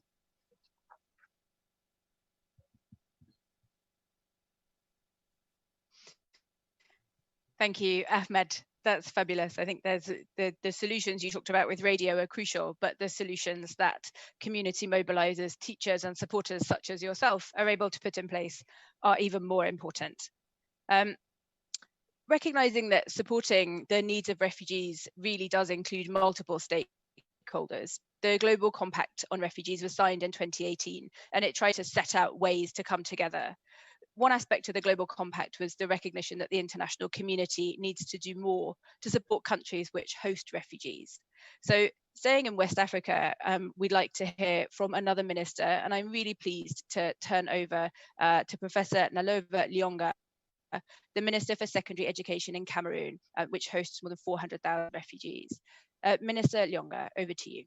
Thank you, Ahmed. That's fabulous. I think there's the solutions you talked about with radio are crucial, but the solutions that community mobilizers, teachers and supporters such as yourself are able to put in place are even more important. Recognizing that supporting the needs of refugees really does include multiple stakeholders. The Global Compact on Refugees was signed in 2018, and it tried to set out ways to come together. One aspect of the Global Compact was the recognition that the international community needs to do more to support countries which host refugees. So staying in West Africa, we'd like to hear from another minister, and I'm really pleased to turn over to Professor Nalova Lyonga, the Minister for Secondary Education in Cameroon, which hosts more than 400,000 refugees. Minister Lyonga, over to you.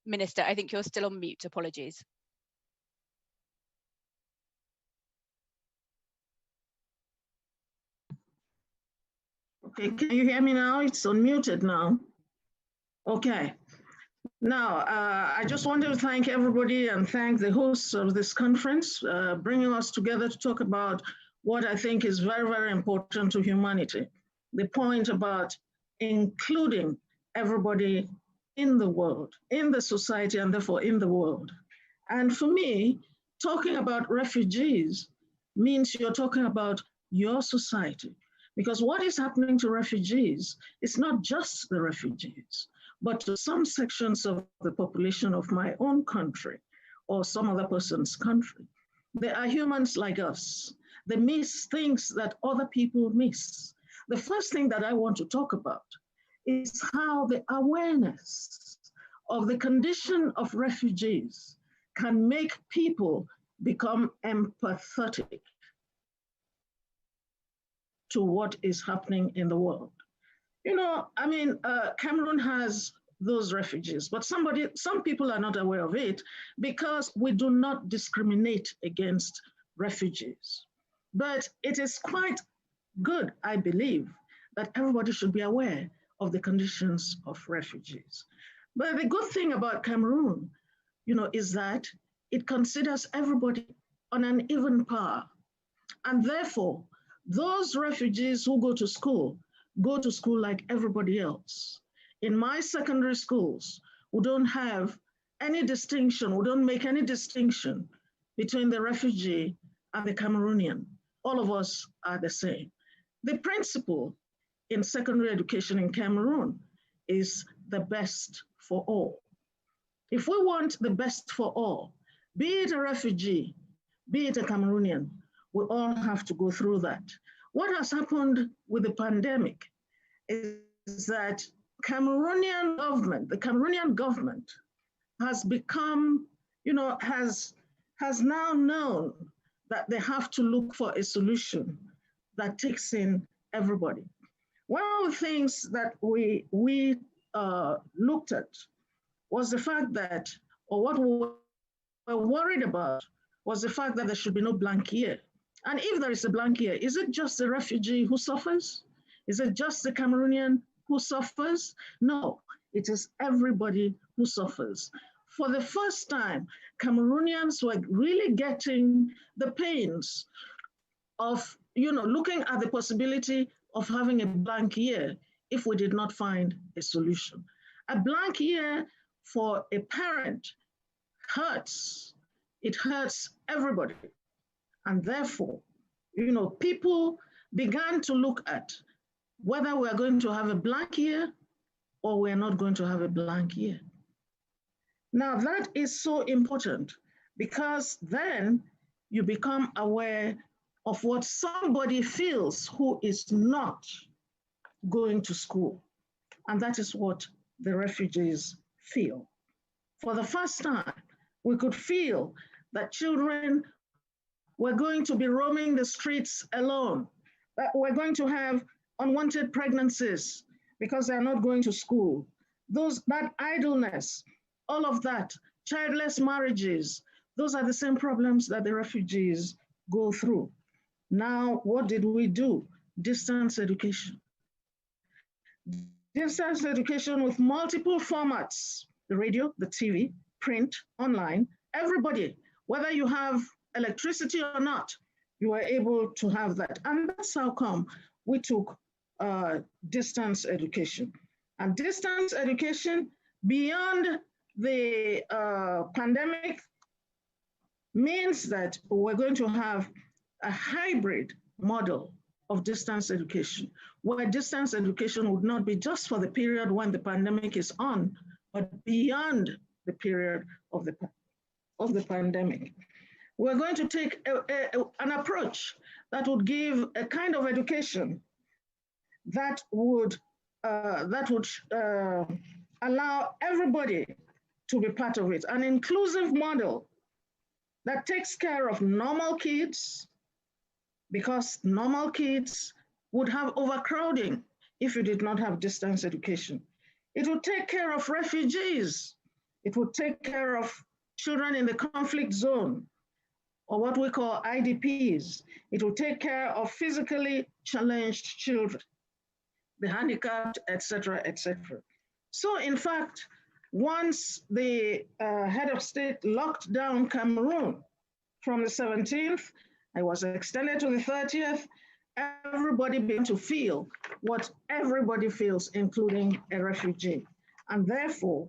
Minister, I think you're still on mute. Apologies. Okay, can you hear me now? It's unmuted now. Okay. Now, I just wanted to thank everybody and thank the hosts of this conference, bringing us together to talk about what I think is very, very important to humanity. The point about including everybody in the world, in the society, and therefore in the world. And for me, talking about refugees means you're talking about your society. Because what is happening to refugees is not just the refugees, but to some sections of the population of my own country or some other person's country. They are humans like us. They miss things that other people miss. The first thing that I want to talk about is how the awareness of the condition of refugees can make people become empathetic to what is happening in the world. You know, I mean, Cameroon has those refugees, but some people are not aware of it because we do not discriminate against refugees. But it is quite good, I believe, that everybody should be aware of the conditions of refugees. But the good thing about Cameroon, you know, is that it considers everybody on an even par. And therefore, those refugees who go to school like everybody else. In my secondary schools, we don't have any distinction, we don't make any distinction between the refugee and the Cameroonian. All of us are the same. The principle in secondary education in Cameroon is the best for all. If we want the best for all, be it a refugee, be it a Cameroonian, we all have to go through that. What has happened with the pandemic is that the Cameroonian government has become, you know, has now known that they have to look for a solution that takes in everybody. One of the things that we looked at was the fact that, or what we were worried about was the fact that there should be no blank year. And if there is a blank year, is it just the refugee who suffers? Is it just the Cameroonian who suffers? No, it is everybody who suffers. For the first time, Cameroonians were really getting the pains of, you know, looking at the possibility of having a blank year if we did not find a solution. A blank year for a parent hurts. It hurts everybody. And therefore, people began to look at whether we're going to have a blank year or we're not going to have a blank year. Now, that is so important because then you become aware of what somebody feels who is not going to school. And that is what the refugees feel. For the first time, we could feel that children were going to be roaming the streets alone, that we're going to have unwanted pregnancies because they're not going to school. That idleness, all of that, childless marriages, those are the same problems that the refugees go through. Now, what did we do? Distance education. Distance education with multiple formats, the radio, the TV, print, online, everybody, whether you have electricity or not, you are able to have that. And that's how come we took distance education. And distance education beyond the pandemic means that we're going to have a hybrid model of distance education, where distance education would not be just for the period when the pandemic is on, but beyond the period of the pandemic. We're going to take an approach that would give a kind of education that would allow everybody to be part of it, an inclusive model that takes care of normal kids, because normal kids would have overcrowding if you did not have distance education. It would take care of refugees. It would take care of children in the conflict zone, or what we call IDPs. It will take care of physically challenged children, the handicapped, et cetera, et cetera. So in fact, once the head of state locked down Cameroon from the 17th, I was extended to the 30th, everybody began to feel what everybody feels, including a refugee. And therefore,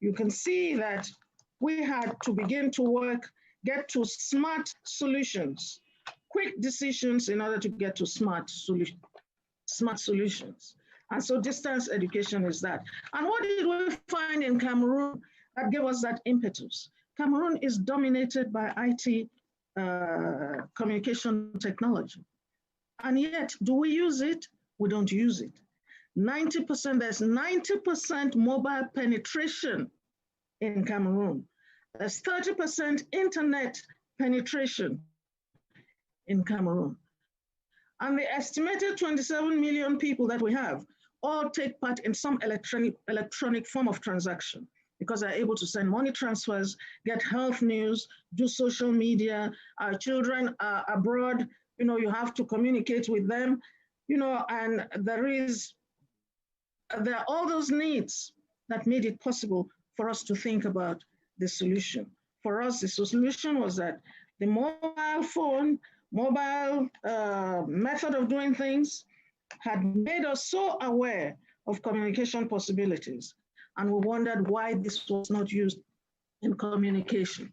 you can see that we had to begin to get to smart solutions, quick decisions in order to get to smart solutions. And so distance education is that. And what did we find in Cameroon that gave us that impetus? Cameroon is dominated by IT communication technology. And yet, do we use it? We don't use it. 90%, there's 90% mobile penetration in Cameroon. There's 30% internet penetration in Cameroon. And the estimated 27 million people that we have all take part in some electronic form of transaction, because they're able to send money transfers, get health news, do social media. Our children are abroad, you have to communicate with them, and there are all those needs that made it possible for us to think about the solution. For us, the solution was that the mobile method of doing things had made us so aware of communication possibilities. And we wondered why this was not used in communication.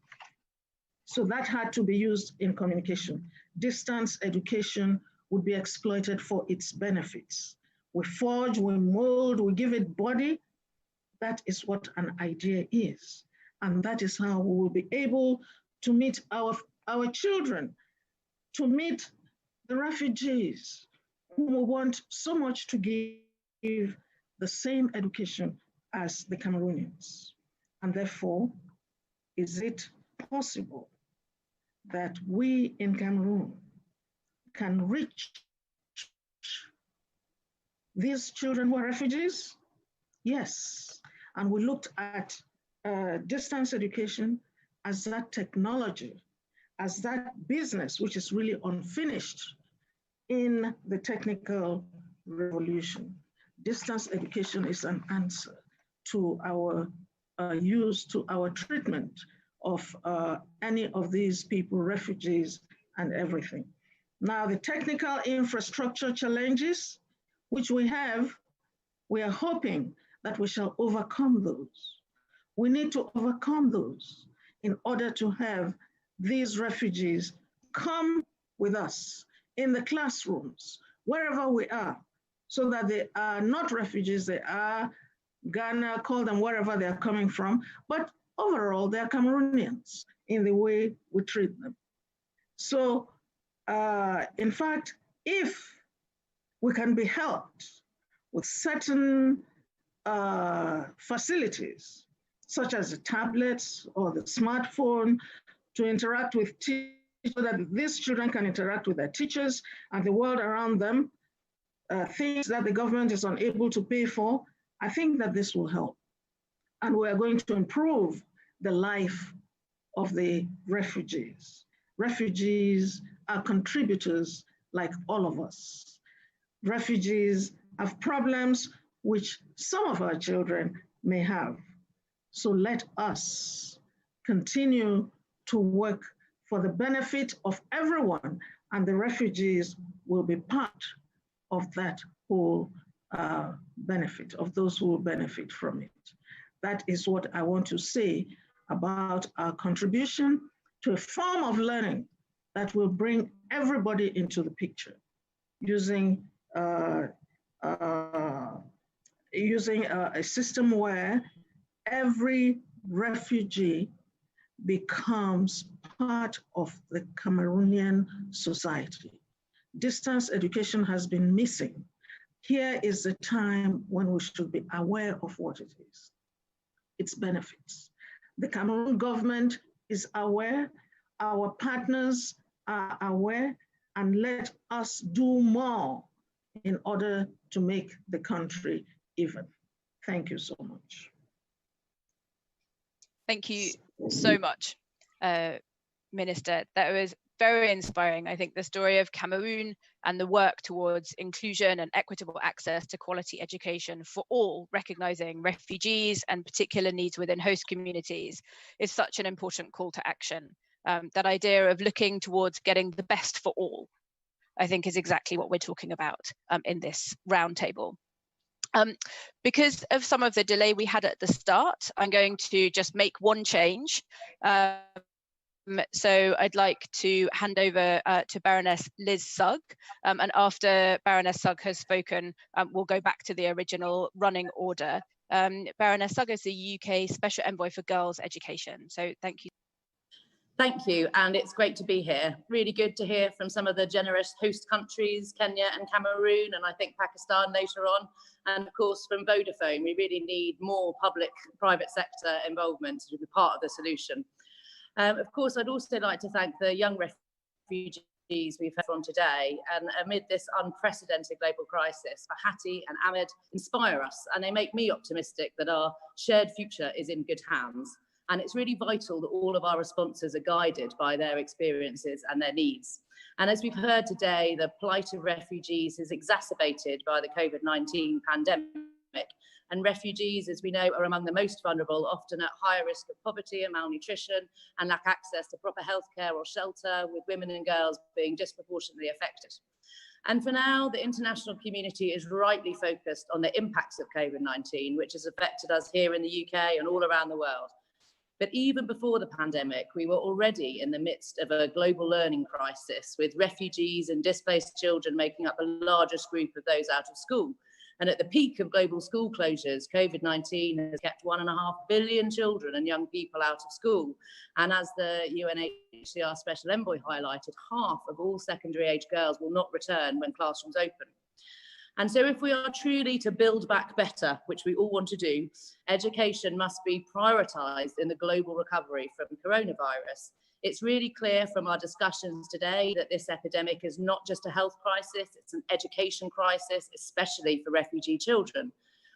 So that had to be used in communication. Distance education would be exploited for its benefits. We forge, we mold, we give it body. That is what an idea is. And that is how we will be able to meet our children, to meet the refugees whom we want so much to give the same education as the Cameroonians. And therefore, is it possible that we in Cameroon can reach these children who are refugees? Yes. And we looked at distance education as that technology, as that business, which is really unfinished in the technical revolution. Distance education is an answer to our to our treatment of any of these people, refugees and everything. Now, the technical infrastructure challenges, which we have, we are hoping that we shall overcome those. we need to overcome those in order to have these refugees come with us in the classrooms, wherever we are, so that they are not refugees, they are Ghana, call them wherever they're coming from, but overall, they're Cameroonians in the way we treat them. So, in fact, if we can be helped with certain facilities, such as the tablets or the smartphone, to interact with teachers, so that these children can interact with their teachers and the world around them, things that the government is unable to pay for, I think that this will help. And we're going to improve the life of the refugees. Refugees are contributors like all of us. Refugees have problems which some of our children may have. So let us continue to work for the benefit of everyone, and the refugees will be part of that whole benefit, of those who will benefit from it. That is what I want to say about our contribution to a form of learning that will bring everybody into the picture, using a system where every refugee becomes part of the Cameroonian society. Distance education has been missing. Here is the time when we should be aware of what it is, its benefits. The Cameroon government is aware, our partners are aware, and let us do more in order to make the country even. Thank you so much. Thank you so much, Minister. That was very inspiring. I think the story of Cameroon and the work towards inclusion and equitable access to quality education for all, recognizing refugees and particular needs within host communities, is such an important call to action. That idea of looking towards getting the best for all, I think, is exactly what we're talking about in this roundtable. Because of some of the delay we had at the start, I'm going to just make one change. So I'd like to hand over to Baroness Liz Sugg, and after Baroness Sugg has spoken, we'll go back to the original running order. Baroness Sugg is the UK Special Envoy for Girls Education. So thank you. Thank you, and it's great to be here. Really good to hear from some of the generous host countries, Kenya and Cameroon, and I think Pakistan later on, and of course from Vodafone. We really need more public-private sector involvement to be part of the solution. Of course, I'd also like to thank the young refugees we've heard from today, and amid this unprecedented global crisis, Fahati and Ahmed inspire us, and they make me optimistic that our shared future is in good hands. And it's really vital that all of our responses are guided by their experiences and their needs. And as we've heard today, the plight of refugees is exacerbated by the COVID-19 pandemic. And refugees, as we know, are among the most vulnerable, often at higher risk of poverty and malnutrition, and lack access to proper healthcare or shelter, with women and girls being disproportionately affected. And for now, the international community is rightly focused on the impacts of COVID-19, which has affected us here in the UK and all around the world. But even before the pandemic, we were already in the midst of a global learning crisis, with refugees and displaced children making up the largest group of those out of school. And at the peak of global school closures, COVID-19 has kept 1.5 billion children and young people out of school. And as the UNHCR Special Envoy highlighted, half of all secondary age girls will not return when classrooms open. And so if we are truly to build back better, which we all want to do, education must be prioritised in the global recovery from coronavirus. It's really clear from our discussions today that this epidemic is not just a health crisis, it's an education crisis, especially for refugee children,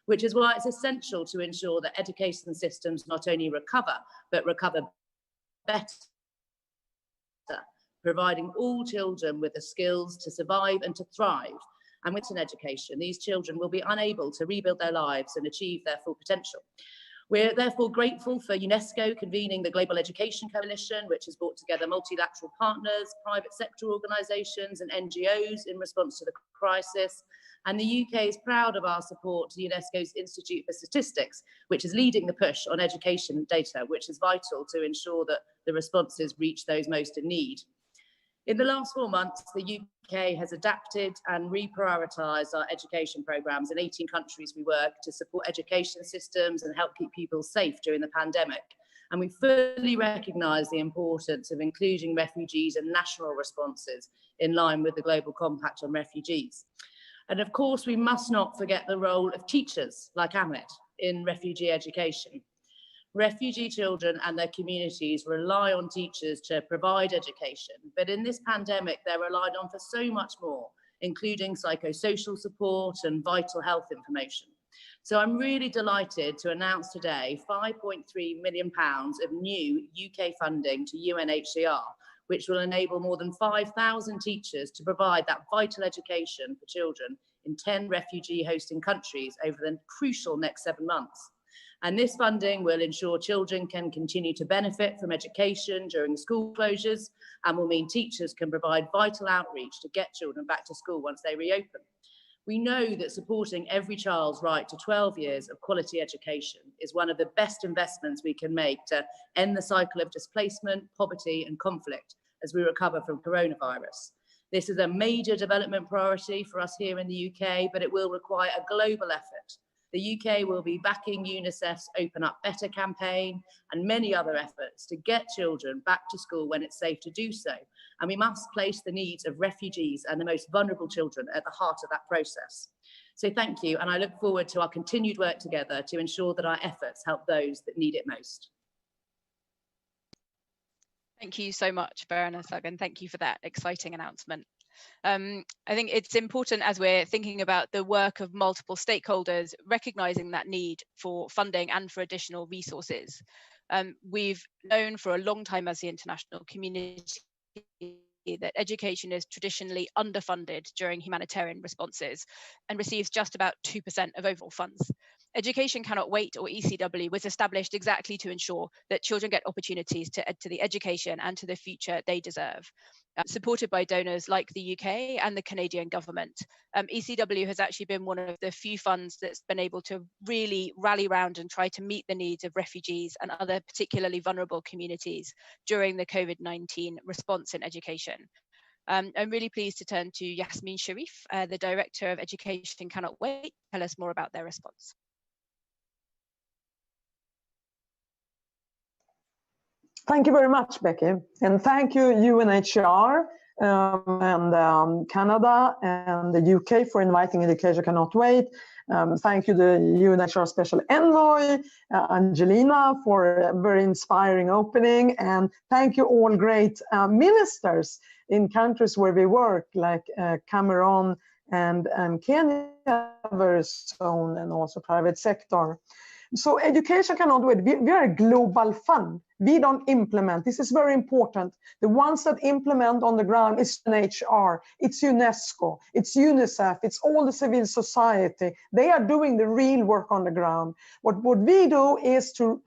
which is why it's essential to ensure that education systems not only recover, but recover better, providing all children with the skills to survive and to thrive. And with an education, these children will be unable to rebuild their lives and achieve their full potential. We're therefore grateful for UNESCO convening the Global Education Coalition, which has brought together multilateral partners, private sector organisations and NGOs in response to the crisis. And the UK is proud of our support to UNESCO's Institute for Statistics, which is leading the push on education data, which is vital to ensure that the responses reach those most in need. In the last 4 months, the UK has adapted and reprioritised our education programmes. In 18 countries we work to support education systems and help keep people safe during the pandemic. And we fully recognise the importance of including refugees and national responses in line with the Global Compact on Refugees. And of course, we must not forget the role of teachers like Ahmed in refugee education. Refugee children and their communities rely on teachers to provide education, but in this pandemic, they're relied on for so much more, including psychosocial support and vital health information. So I'm really delighted to announce today £5.3 million of new UK funding to UNHCR, which will enable more than 5,000 teachers to provide that vital education for children in 10 refugee hosting countries over the crucial next 7 months. And this funding will ensure children can continue to benefit from education during school closures and will mean teachers can provide vital outreach to get children back to school once they reopen. We know that supporting every child's right to 12 years of quality education is one of the best investments we can make to end the cycle of displacement, poverty and conflict as we recover from coronavirus. This is a major development priority for us here in the UK, but it will require a global effort. The UK will be backing UNICEF's Open Up Better campaign and many other efforts to get children back to school when it's safe to do so. And we must place the needs of refugees and the most vulnerable children at the heart of that process. So thank you, and I look forward to our continued work together to ensure that our efforts help those that need it most. Thank you so much, Baroness Uggan. Thank you for that exciting announcement. I think it's important as we're thinking about the work of multiple stakeholders, recognising that need for funding and for additional resources. We've known for a long time as the international community that education is traditionally underfunded during humanitarian responses and receives just about 2% of overall funds. Education Cannot Wait, or ECW, was established exactly to ensure that children get opportunities to the education and to the future they deserve. Supported by donors like the UK and the Canadian government, ECW has actually been one of the few funds that's been able to really rally around and try to meet the needs of refugees and other particularly vulnerable communities during the COVID-19 response in education. I'm really pleased to turn to Yasmin Sharif, the Director of Education Cannot Wait, to tell us more about their response. Thank you very much, Becky. And thank you, UNHCR and Canada and the UK for inviting Education Cannot Wait. Thank you, the UNHCR Special Envoy, Angelina, for a very inspiring opening. And thank you all great ministers in countries where we work, like Cameroon and Kenya, very soon, and also private sector. So Education Cannot Wait, we are a global fund. We don't implement. This is very important. The ones that implement on the ground is UNHCR, it's UNESCO, it's UNICEF, it's all the civil society. They are doing the real work on the ground. What we do is to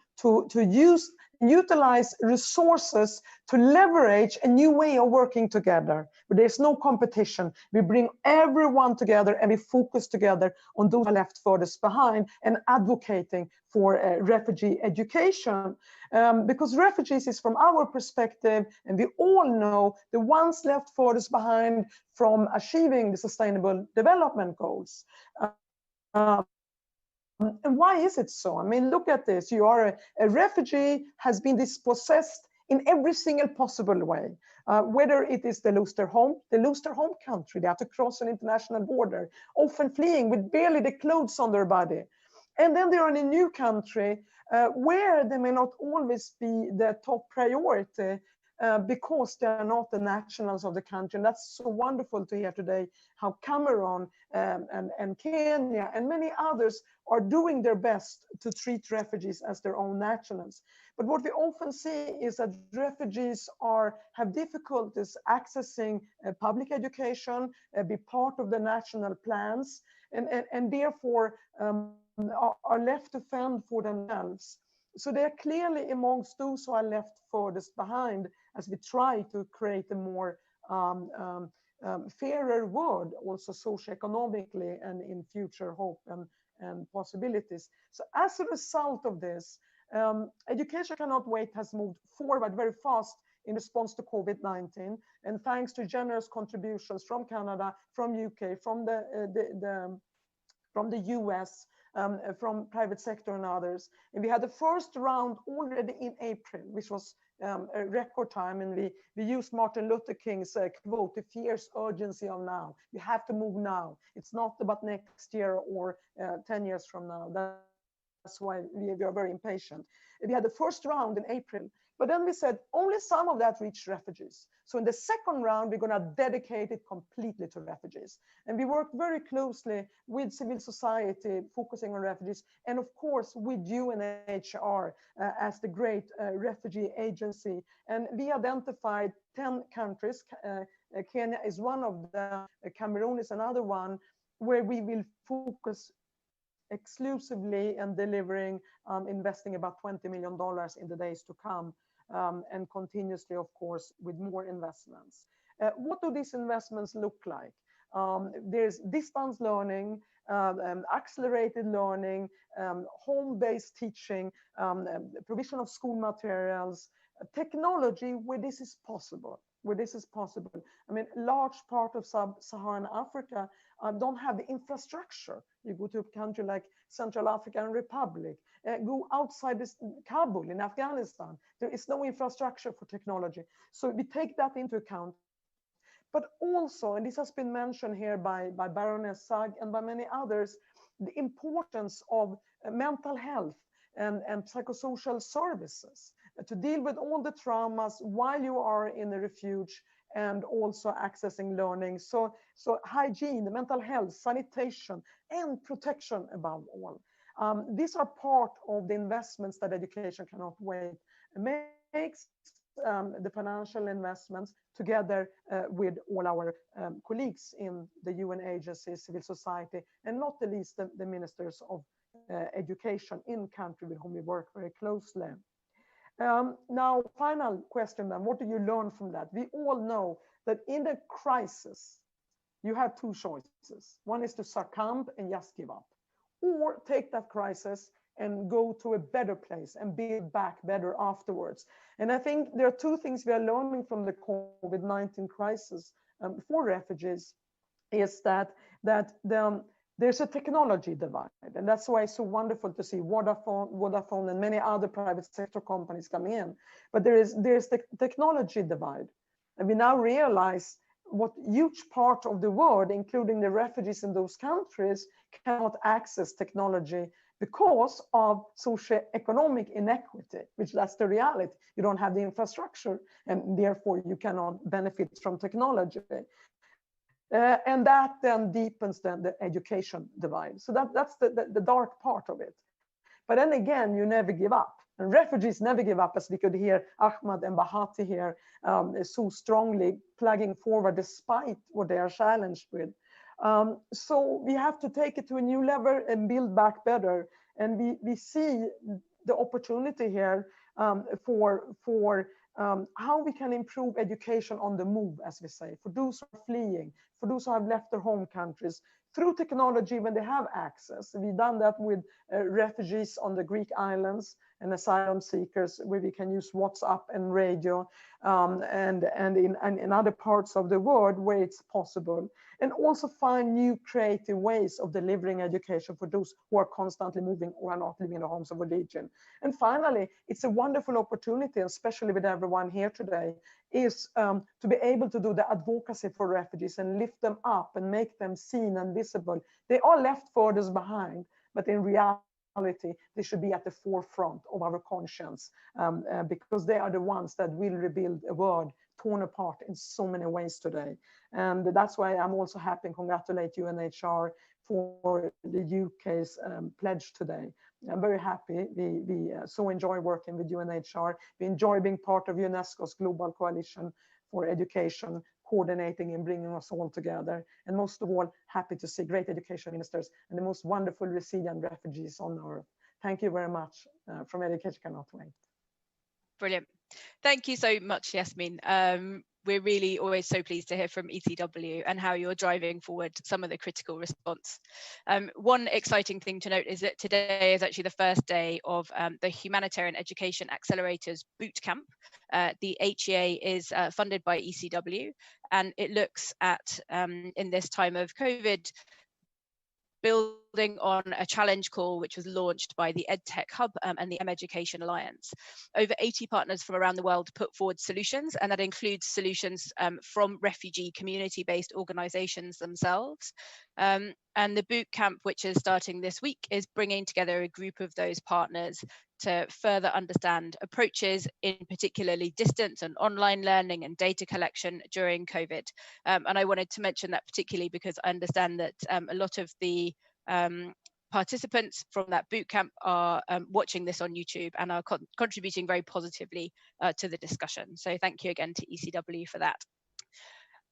utilize resources to leverage a new way of working together. But there's no competition. We bring everyone together and we focus together on those who are left furthest behind and advocating for refugee education. Because refugees is, from our perspective, and we all know, the ones left furthest behind from achieving the Sustainable Development Goals. And why is it so? I mean, look at this. You are a refugee, has been dispossessed in every single possible way. Whether it is they lose their home country, they have to cross an international border, often fleeing with barely the clothes on their body. And then they're in a new country where they may not always be the top priority because they are not the nationals of the country. And that's so wonderful to hear today how Cameroon and Kenya and many others are doing their best to treat refugees as their own nationals. But what we often see is that refugees have difficulties accessing public education, be part of the national plans, and therefore are left to fend for themselves. So they're clearly amongst those who are left furthest behind as we try to create a more fairer world, also socioeconomically and in future hope and possibilities. So as a result of this, Education Cannot Wait has moved forward very fast in response to COVID-19, and thanks to generous contributions from Canada, from UK, from the US, from private sector and others. And we had the first round already in April, which was a record time. And we used Martin Luther King's quote, "The fierce urgency of now." We have to move now. It's not about next year or 10 years from now. That's why we are very impatient. We had the first round in April, but then we said only some of that reached refugees. So in the second round, we're going to dedicate it completely to refugees. And we worked very closely with civil society, focusing on refugees, and of course with UNHCR as the great refugee agency. And we identified 10 countries. Kenya is one of them, Cameroon is another one, where we will focus exclusively and delivering, investing about $20 million in the days to come, and continuously, of course, with more investments. What do these investments look like? There's distance learning, accelerated learning, home-based teaching, provision of school materials, technology where this is possible. I mean, large part of sub-Saharan Africa don't have the infrastructure. You go to a country like Central African Republic, go outside Kabul in Afghanistan, there is no infrastructure for technology. So we take that into account. But also, and this has been mentioned here by Baroness Sag and by many others, the importance of mental health and psychosocial services to deal with all the traumas while you are in a refuge, and also accessing learning. So hygiene, the mental health, sanitation, and protection above all. These are part of the investments that Education Cannot Wait makes, the financial investments together with all our colleagues in the UN agencies, civil society, and not the least the ministers of education in country with whom we work very closely. Now, final question then, what do you learn from that? We all know that in a crisis, you have two choices. One is to succumb and just give up, or take that crisis and go to a better place and build back better afterwards. And I think there are two things we are learning from the COVID-19 crisis for refugees, is that there's a technology divide. And that's why it's so wonderful to see Vodafone and many other private sector companies coming in. But there's the technology divide. And we now realize what huge part of the world, including the refugees in those countries, cannot access technology because of socioeconomic inequity, which that's the reality. You don't have the infrastructure, and therefore you cannot benefit from technology. And that then deepens the education divide. So that's the dark part of it. But then again, you never give up. And refugees never give up, as we could hear Ahmad and Bahati here so strongly plugging forward despite what they are challenged with. So we have to take it to a new level and build back better. And we see the opportunity here for how we can improve education on the move, as we say, for those who are fleeing, for those who have left their home countries, through technology when they have access. We've done that with refugees on the Greek islands and asylum seekers, where we can use WhatsApp and radio, and in other parts of the world where it's possible. And also find new creative ways of delivering education for those who are constantly moving or are not living in the homes of origin. And finally, it's a wonderful opportunity, especially with everyone here today, is to be able to do the advocacy for refugees and lift them up and make them seen and visible. They are left furthest behind, but in reality, they should be at the forefront of our conscience, because they are the ones that will rebuild a world torn apart in so many ways today. And that's why I'm also happy and congratulate UNHCR for the UK's pledge today. I'm very happy. We so enjoy working with UNHCR. We enjoy being part of UNESCO's Global Coalition for Education, coordinating and bringing us all together. And most of all, happy to see great education ministers and the most wonderful resilient refugees on earth. Thank you very much from Education Cannot Wait. Brilliant. Thank you so much, Yasmin. We're really always so pleased to hear from ECW and how you're driving forward some of the critical response. One exciting thing to note is that today is actually the first day of the Humanitarian Education Accelerators Boot Camp. The HEA is funded by ECW, and it looks at, in this time of COVID, building on a challenge call which was launched by the EdTech Hub and the Education Alliance. Over 80 partners from around the world put forward solutions, and that includes solutions from refugee community-based organizations themselves. And the boot camp, which is starting this week, is bringing together a group of those partners to further understand approaches in particularly distance and online learning and data collection during COVID. And I wanted to mention that particularly because I understand that a lot of the participants from that bootcamp are watching this on YouTube and are contributing very positively to the discussion. So thank you again to ECW for that.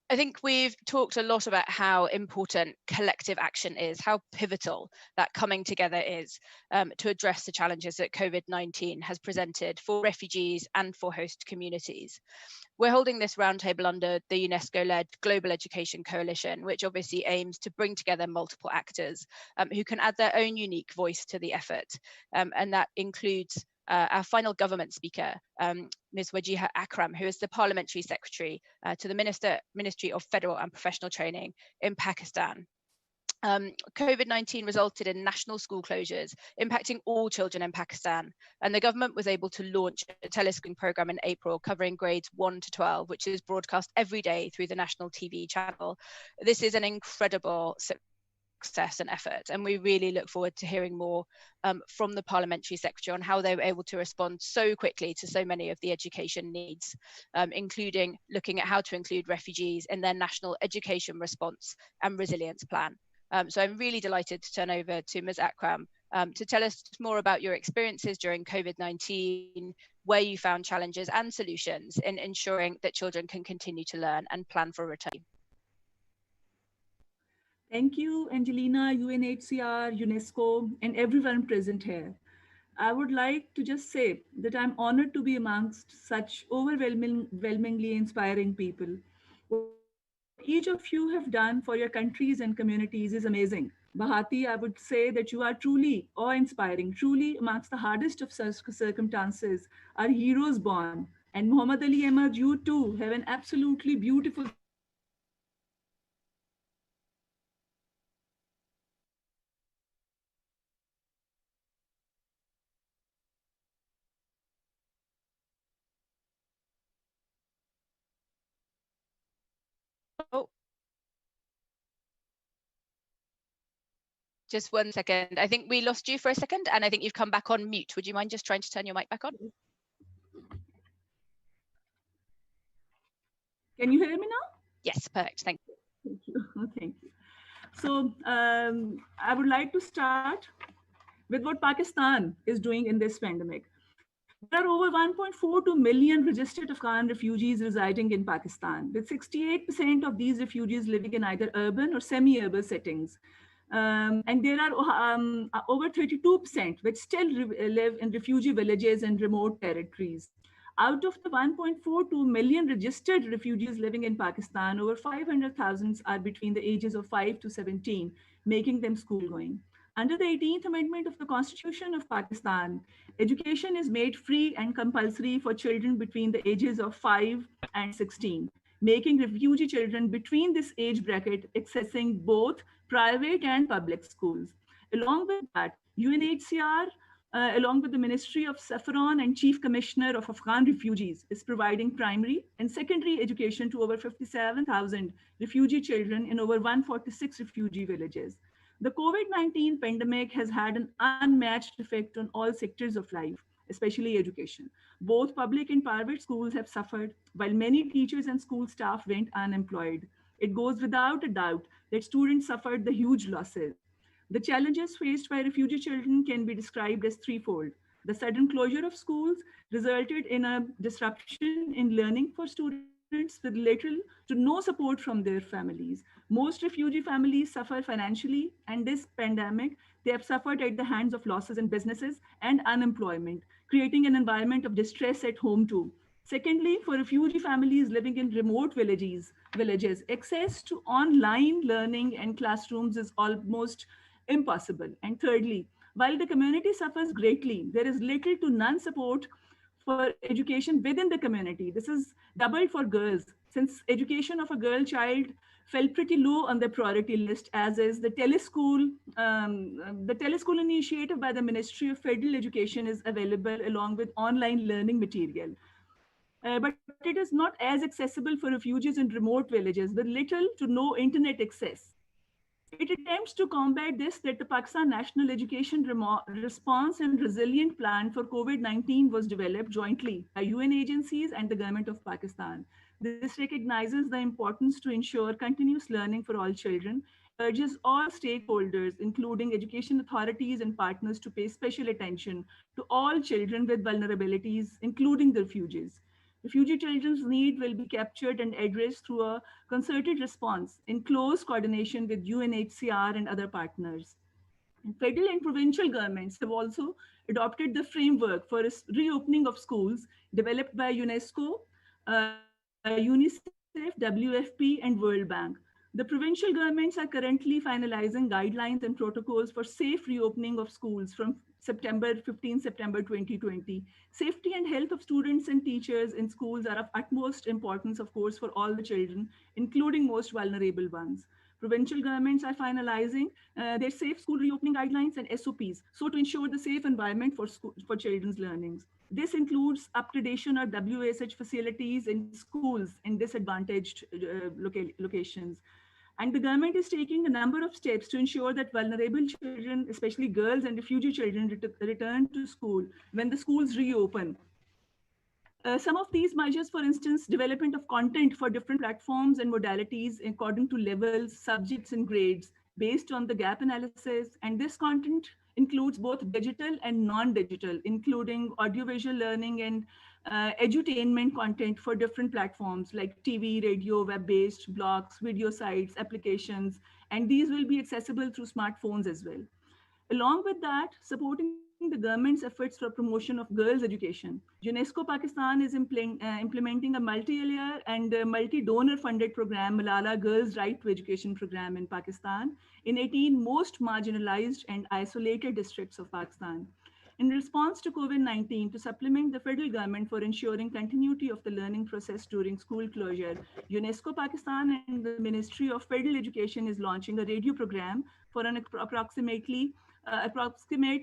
I think we've talked a lot about how important collective action is, how pivotal that coming together is to address the challenges that COVID-19 has presented for refugees and for host communities. We're holding this roundtable under the UNESCO-led Global Education Coalition, which obviously aims to bring together multiple actors who can add their own unique voice to the effort. And that includes our final government speaker, Ms. Wajiha Akram, who is the Parliamentary Secretary to the Ministry of Federal and Professional Training in Pakistan. COVID-19 resulted in national school closures, impacting all children in Pakistan. And the government was able to launch a telescoping program in April covering grades 1 to 12, which is broadcast every day through the national TV channel. This is an incredible success and effort, and we really look forward to hearing more from the Parliamentary Secretary on how they were able to respond so quickly to so many of the education needs, including looking at how to include refugees in their national education response and resilience plan. So I'm really delighted to turn over to Ms. Akram to tell us more about your experiences during COVID-19, where you found challenges and solutions in ensuring that children can continue to learn and plan for return. Thank you, Angelina, UNHCR, UNESCO, and everyone present here. I would like to just say that I'm honored to be amongst such overwhelmingly inspiring people. What each of you have done for your countries and communities is amazing. Bahati, I would say that you are truly awe-inspiring, truly amongst the hardest of circumstances are heroes born. And Muhammad Ali Ahmad, you too have an absolutely beautiful Oh, just 1 second. I think we lost you for a second, and I think you've come back on mute. Would you mind just trying to turn your mic back on? Can you hear me now? Yes, perfect. Thank you. Thank you. Thank you. So I would like to start with what Pakistan is doing in this pandemic. There are over 1.42 million registered Afghan refugees residing in Pakistan, with 68% of these refugees living in either urban or semi-urban settings. And there are over 32% which still live in refugee villages and remote territories. Out of the 1.42 million registered refugees living in Pakistan, over 500,000 are between the ages of 5 to 17, making them school-going. Under the 18th Amendment of the Constitution of Pakistan, education is made free and compulsory for children between the ages of 5 and 16, making refugee children between this age bracket accessing both private and public schools. Along with that, UNHCR, along with the Ministry of Saffron and Chief Commissioner of Afghan Refugees, is providing primary and secondary education to over 57,000 refugee children in over 146 refugee villages. The COVID-19 pandemic has had an unmatched effect on all sectors of life, especially education. Both public and private schools have suffered, while many teachers and school staff went unemployed. It goes without a doubt that students suffered the huge losses. The challenges faced by refugee children can be described as threefold. The sudden closure of schools resulted in a disruption in learning for students with little to no support from their families. Most refugee families suffer financially, and this pandemic, they have suffered at the hands of losses in businesses and unemployment, creating an environment of distress at home too. Secondly, for refugee families living in remote villages, access to online learning and classrooms is almost impossible. And thirdly, while the community suffers greatly, there is little to none support for education within the community. This is doubled for girls, since education of a girl child fell pretty low on the priority list, as is the teleschool. The teleschool initiative by the Ministry of Federal Education is available along with online learning material. But it is not as accessible for refugees in remote villages with little to no internet access. It attempts to combat this that the Pakistan National Education Response and Resilient Plan for COVID-19 was developed jointly by UN agencies and the government of Pakistan. This recognizes the importance to ensure continuous learning for all children and urges all stakeholders, including education authorities and partners, to pay special attention to all children with vulnerabilities, including the refugees. Refugee children's need will be captured and addressed through a concerted response in close coordination with UNHCR and other partners. And federal and provincial governments have also adopted the framework for reopening of schools developed by UNESCO, UNICEF, WFP, and World Bank. The provincial governments are currently finalizing guidelines and protocols for safe reopening of schools from 15 September 2020. Safety and health of students and teachers in schools are of utmost importance, of course, for all the children, including most vulnerable ones. Provincial governments are finalizing their safe school reopening guidelines and SOPs, so to ensure the safe environment for children's learnings. This includes upgradation of WSH facilities in schools in disadvantaged locations. And the government is taking a number of steps to ensure that vulnerable children, especially girls and refugee children, return to school when the schools reopen. Some of these measures, for instance, development of content for different platforms and modalities according to levels, subjects, and grades based on the gap analysis. And this content includes both digital and non-digital, including audiovisual learning and edutainment content for different platforms like TV, radio, web-based, blogs, video sites, applications, and these will be accessible through smartphones as well. Along with that, supporting the government's efforts for promotion of girls' education, UNESCO Pakistan is implementing a multi-layer and multi-donor funded program, Malala Girls' Right to Education program in Pakistan, in 18 most marginalized and isolated districts of Pakistan. In response to COVID-19, to supplement the federal government for ensuring continuity of the learning process during school closure, UNESCO Pakistan and the Ministry of Federal Education is launching a radio program for an approximate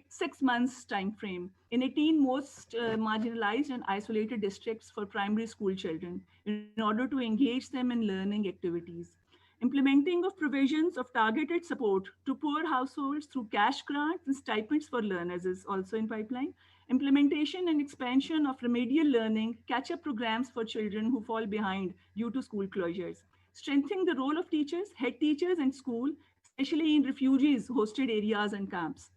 6 months time frame in 18 most marginalized and isolated districts for primary school children in order to engage them in learning activities. Implementing of provisions of targeted support to poor households through cash grants and stipends for learners is also in pipeline. Implementation and expansion of remedial learning, catch-up programs for children who fall behind due to school closures. Strengthening the role of teachers, head teachers, and school, especially in refugees hosted areas and camps.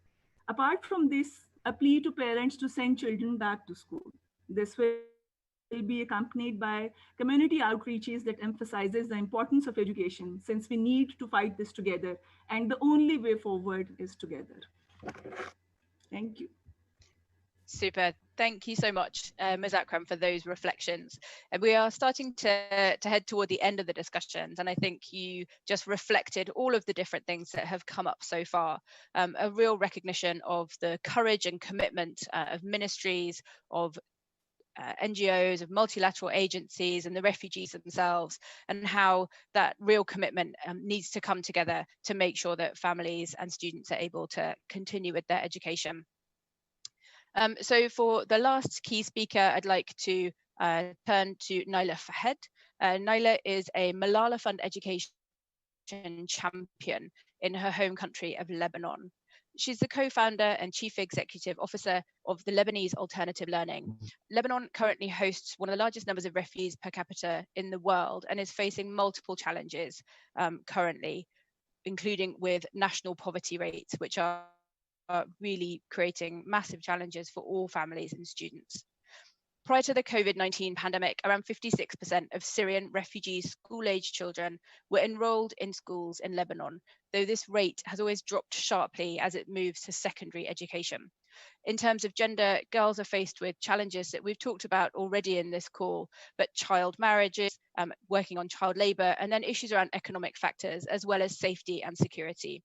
Apart from this, a plea to parents to send children back to school. This will be accompanied by community outreaches that emphasizes the importance of education, since we need to fight this together, and the only way forward is together. Thank you. Super. Thank you so much, Ms. Akram, for those reflections. And we are starting to head toward the end of the discussions, and I think you just reflected all of the different things that have come up so far. A real recognition of the courage and commitment of ministries, of NGOs, of multilateral agencies, and the refugees themselves, and how that real commitment needs to come together to make sure that families and students are able to continue with their education. So for the last key speaker, I'd like to turn to Naila Fahed. Naila is a Malala Fund Education champion in her home country of Lebanon. She's the co-founder and chief executive officer of the Lebanese Alternative Learning. Lebanon currently hosts one of the largest numbers of refugees per capita in the world and is facing multiple challenges currently, including with national poverty rates, which are really creating massive challenges for all families and students. Prior to the COVID-19 pandemic, around 56% of Syrian refugee school-aged children were enrolled in schools in Lebanon, though this rate has always dropped sharply as it moves to secondary education. In terms of gender, girls are faced with challenges that we've talked about already in this call, but child marriages, working on child labour, and then issues around economic factors, as well as safety and security.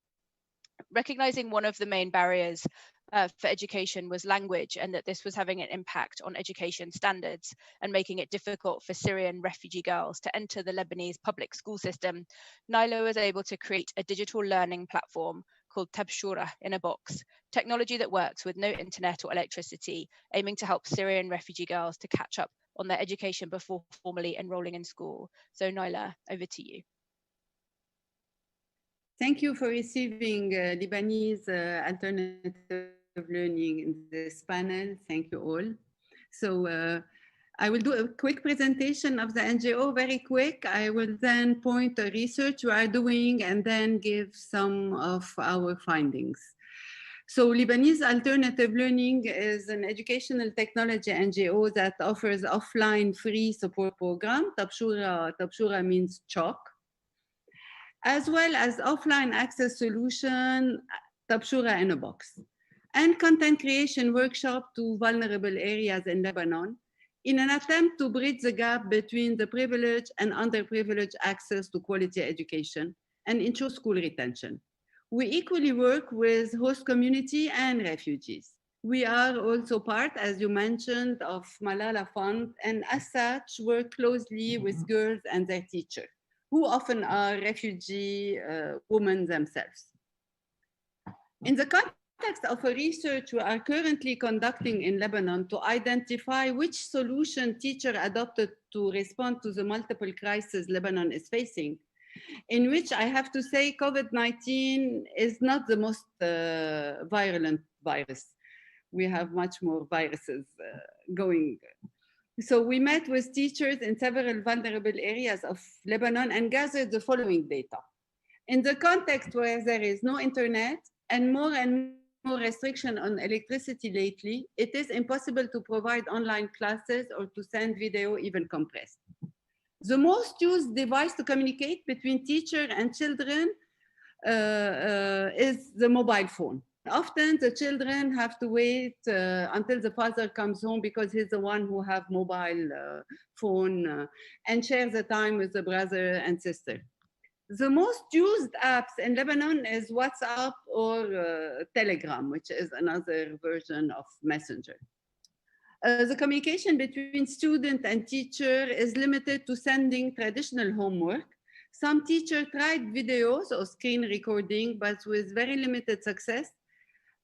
Recognizing one of the main barriers for education was language, and that this was having an impact on education standards and making it difficult for Syrian refugee girls to enter the Lebanese public school system, Naila was able to create a digital learning platform called Tabshura in a box, technology that works with no internet or electricity, aiming to help Syrian refugee girls to catch up on their education before formally enrolling in school. So Naila, over to you. Thank you for receiving Lebanese alternative learning in this panel. Thank you all. So I will do a quick presentation of the NGO, very quick. I will then point to research we are doing and then give some of our findings. So Lebanese Alternative Learning is an educational technology NGO that offers offline free support program. Tabshura means chalk, as well as offline access solution, Tabshura in a box, and content creation workshop to vulnerable areas in Lebanon in an attempt to bridge the gap between the privileged and underprivileged access to quality education and ensure school retention. We equally work with host community and refugees. We are also part, as you mentioned, of Malala Fund, and as such, work closely with girls and their teachers, who often are refugee women themselves. In the context of a research we are currently conducting in Lebanon to identify which solution teachers adopted to respond to the multiple crises Lebanon is facing, in which I have to say COVID-19 is not the most virulent virus. We have much more viruses going. So we met with teachers in several vulnerable areas of Lebanon and gathered the following data. In the context where there is no internet and more restriction on electricity lately, it is impossible to provide online classes or to send video, even compressed. The most used device to communicate between teacher and children is the mobile phone. Often the children have to wait until the father comes home because he's the one who have mobile phone and share the time with the brother and sister. The most used apps in Lebanon is WhatsApp or Telegram, which is another version of Messenger. The communication between student and teacher is limited to sending traditional homework. Some teachers tried videos or screen recording, but with very limited success,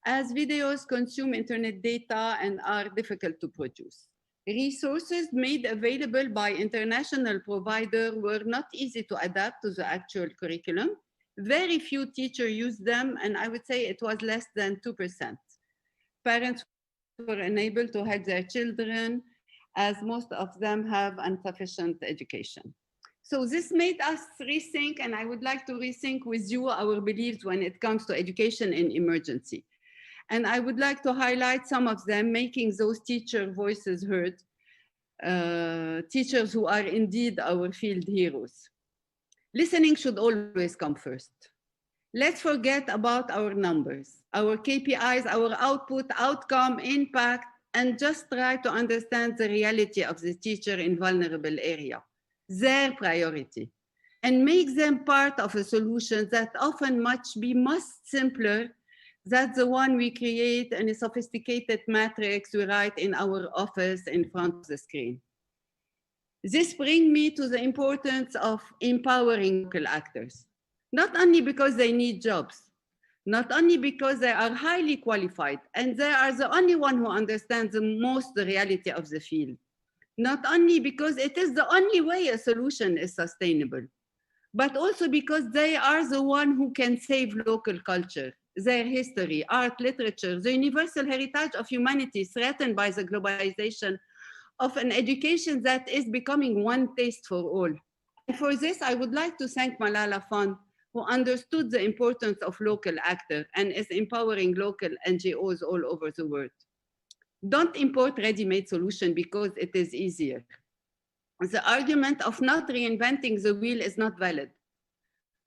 as videos consume internet data and are difficult to produce. Resources made available by international providers were not easy to adapt to the actual curriculum. Very few teachers used them, and I would say it was less than 2%. Parents were unable to help their children, as most of them have insufficient education. So this made us rethink, and I would like to rethink with you our beliefs when it comes to education in emergency. And I would like to highlight some of them, making those teacher voices heard, teachers who are indeed our field heroes. Listening should always come first. Let's forget about our numbers, our KPIs, our output, outcome, impact, and just try to understand the reality of the teacher in vulnerable area, their priority, and make them part of a solution that often much simpler. That's the one we create in a sophisticated matrix we write in our office in front of the screen. This brings me to the importance of empowering local actors, not only because they need jobs, not only because they are highly qualified and they are the only one who understands the most the reality of the field, not only because it is the only way a solution is sustainable, but also because they are the one who can save local culture, their history, art, literature, the universal heritage of humanity threatened by the globalization of an education that is becoming one taste for all. And for this, I would like to thank Malala Fund, who understood the importance of local actors and is empowering local NGOs all over the world. Don't import ready-made solution because it is easier. The argument of not reinventing the wheel is not valid.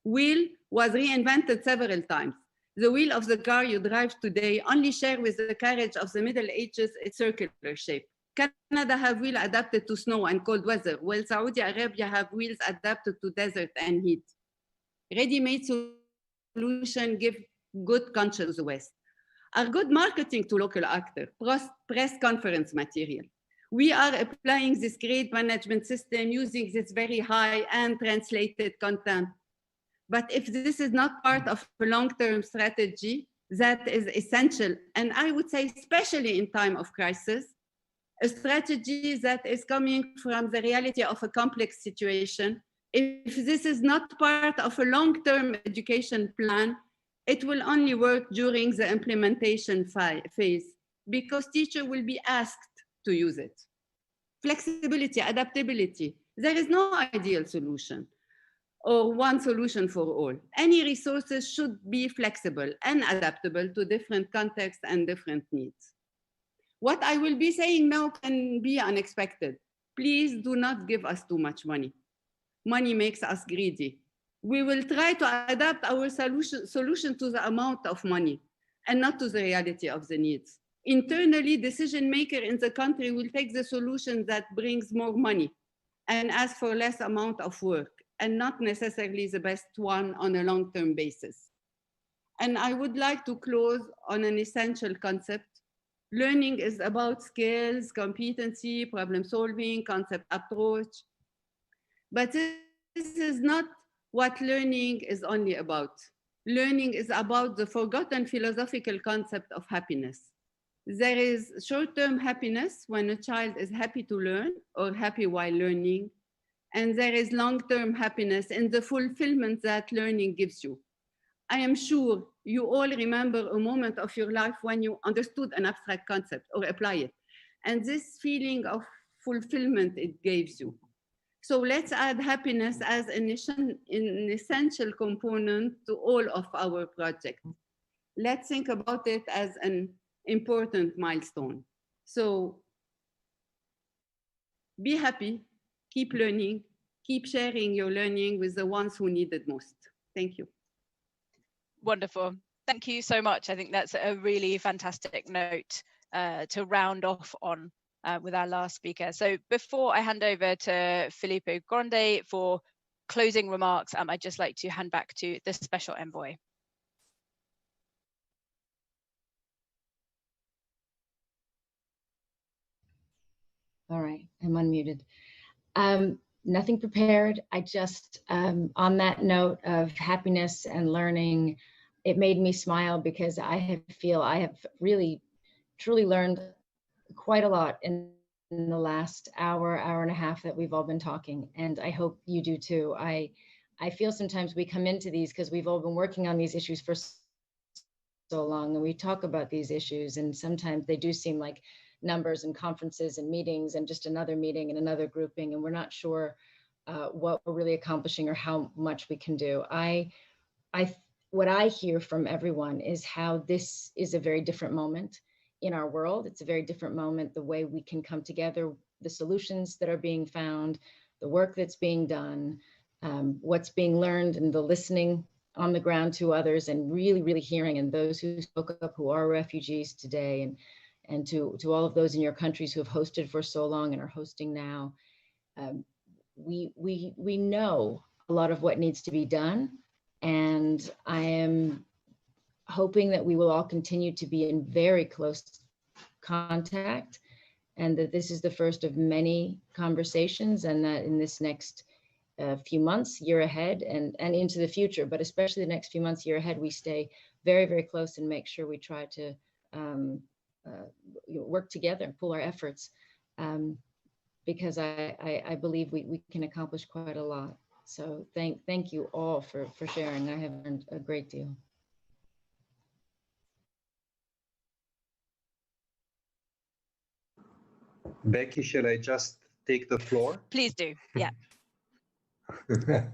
Wheel was reinvented several times. The wheel of the car you drive today only share with the carriage of the Middle Ages its circular shape. Canada have wheels adapted to snow and cold weather, while Saudi Arabia have wheels adapted to desert and heat. Ready-made solutions give good conscience to the West, are good marketing to local actors, press conference material. We are applying this great management system using this very high and translated content. But if this is not part of a long-term strategy that is essential, and I would say especially in time of crisis, a strategy that is coming from the reality of a complex situation, if this is not part of a long-term education plan, it will only work during the implementation phase because teacher will be asked to use it. Flexibility, adaptability. There is no ideal solution or one solution for all. Any resources should be flexible and adaptable to different contexts and different needs. What I will be saying now can be unexpected. Please do not give us too much money. Money makes us greedy. We will try to adapt our solution to the amount of money and not to the reality of the needs. Internally, decision maker in the country will take the solution that brings more money and ask for less amount of work and not necessarily the best one on a long-term basis. And I would like to close on an essential concept. Learning is about skills, competency, problem solving, concept approach. But this is not what learning is only about. Learning is about the forgotten philosophical concept of happiness. There is short-term happiness when a child is happy to learn or happy while learning. And there is long-term happiness in the fulfillment that learning gives you. I am sure you all remember a moment of your life when you understood an abstract concept or apply it. And this feeling of fulfillment it gives you. So let's add happiness as an essential component to all of our projects. Let's think about it as an important milestone. So be happy, keep learning, keep sharing your learning with the ones who need it most. Thank you. Wonderful. Thank you so much. I think that's a really fantastic note to round off on with our last speaker. So before I hand over to Filippo Grande for closing remarks, I'd just like to hand back to the Special Envoy. All right, I'm unmuted. Nothing prepared. I just, on that note of happiness and learning, it made me smile because I feel I have really, truly learned quite a lot in the last hour and a half that we've all been talking. And I hope you do too. I feel sometimes we come into these because we've all been working on these issues for so long and we talk about these issues and sometimes they do seem like numbers and conferences and meetings and just another meeting and another grouping and we're not sure what we're really accomplishing or how much we can do. What I hear from everyone is how this is a very different moment in our world. It's a very different moment, the way we can come together, the solutions that are being found, the work that's being done, what's being learned and the listening on the ground to others and really, really hearing and those who spoke up who are refugees today and to all of those in your countries who have hosted for so long and are hosting now. We know a lot of what needs to be done. And I am hoping that we will all continue to be in very close contact and that this is the first of many conversations and that in this next few months, year ahead and into the future, but especially the next few months, year ahead, we stay very, very close and make sure we try to work together and pool our efforts because I believe we can accomplish quite a lot. So thank you all for sharing. I have learned a great deal. Becky, shall I just take the floor? Please do, yeah.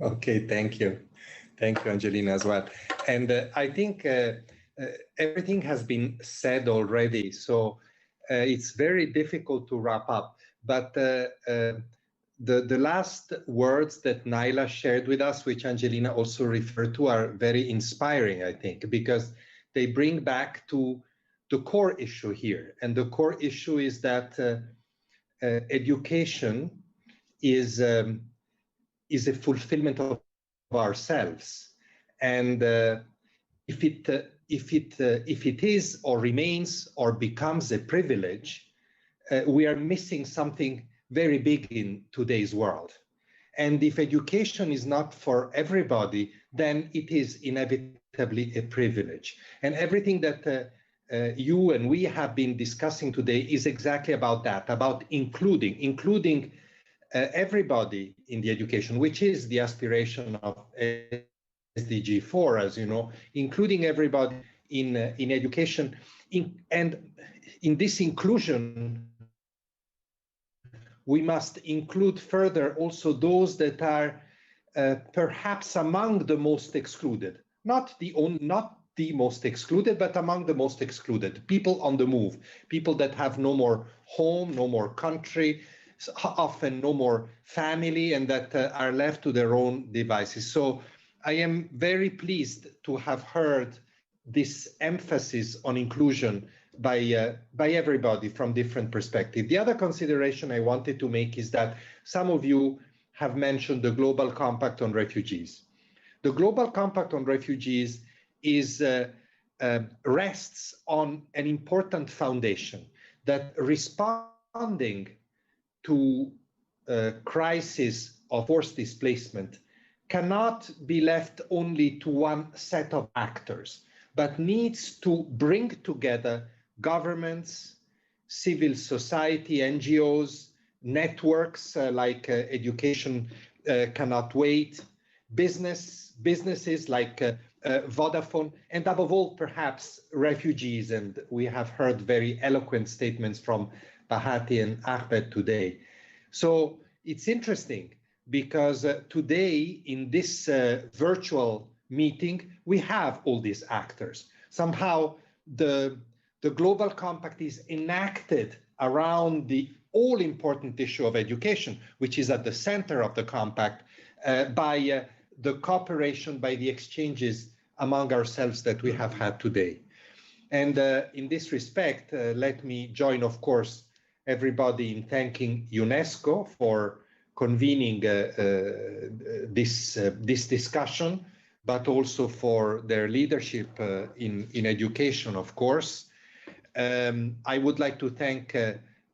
Okay, thank you. Thank you, Angelina, as well. And I think everything has been said already, so it's very difficult to wrap up. But the last words that Naila shared with us, which Angelina also referred to, are very inspiring, I think, because they bring back to the core issue here. And the core issue is that education is a fulfillment of ourselves, and if it is or remains or becomes a privilege, we are missing something very big in today's world. And if education is not for everybody, then it is inevitably a privilege. And everything that you and we have been discussing today is exactly about that, about including everybody in the education, which is the aspiration of SDG 4, as you know, including everybody in education. And in this inclusion, we must include further also those that are perhaps among the most excluded, not the most excluded, but among the most excluded, people on the move, people that have no more home, no more country, often no more family, and that are left to their own devices. So I am very pleased to have heard this emphasis on inclusion by everybody from different perspectives. The other consideration I wanted to make is that some of you have mentioned the Global Compact on Refugees. The Global Compact on Refugees rests on an important foundation, that responding to crisis of forced displacement cannot be left only to one set of actors, but needs to bring together governments, civil society, NGOs, networks like Education Cannot Wait, businesses like Vodafone, and above all, perhaps refugees. And we have heard very eloquent statements from Bahati and Ahmed today. So it's interesting because today in this virtual meeting, we have all these actors. Somehow the Global Compact is enacted around the all-important issue of education, which is at the center of the compact, by the cooperation, by the exchanges among ourselves that we have had today. And in this respect, let me join, of course, everybody in thanking UNESCO for convening this discussion, but also for their leadership in education, of course. I would like to thank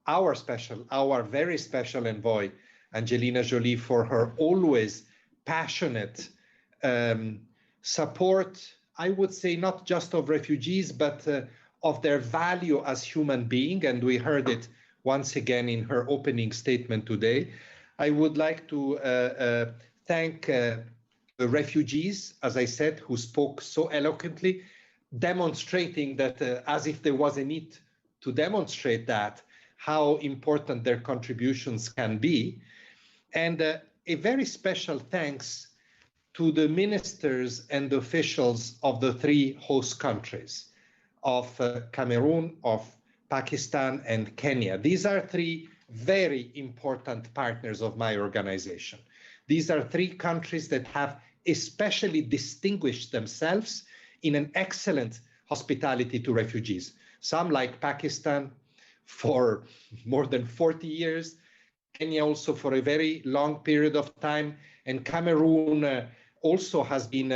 our very special envoy, Angelina Jolie, for her always passionate support, I would say, not just of refugees, but of their value as human beings, and we heard it once again in her opening statement today. I would like to thank the refugees, as I said, who spoke so eloquently, demonstrating that as if there was a need to demonstrate that, how important their contributions can be. And a very special thanks to the ministers and officials of the three host countries, of Cameroon, of Pakistan, and Kenya. These are three very important partners of my organization. These are three countries that have especially distinguished themselves in an excellent hospitality to refugees. Some, like Pakistan, for more than 40 years, Kenya also for a very long period of time, and Cameroon also has been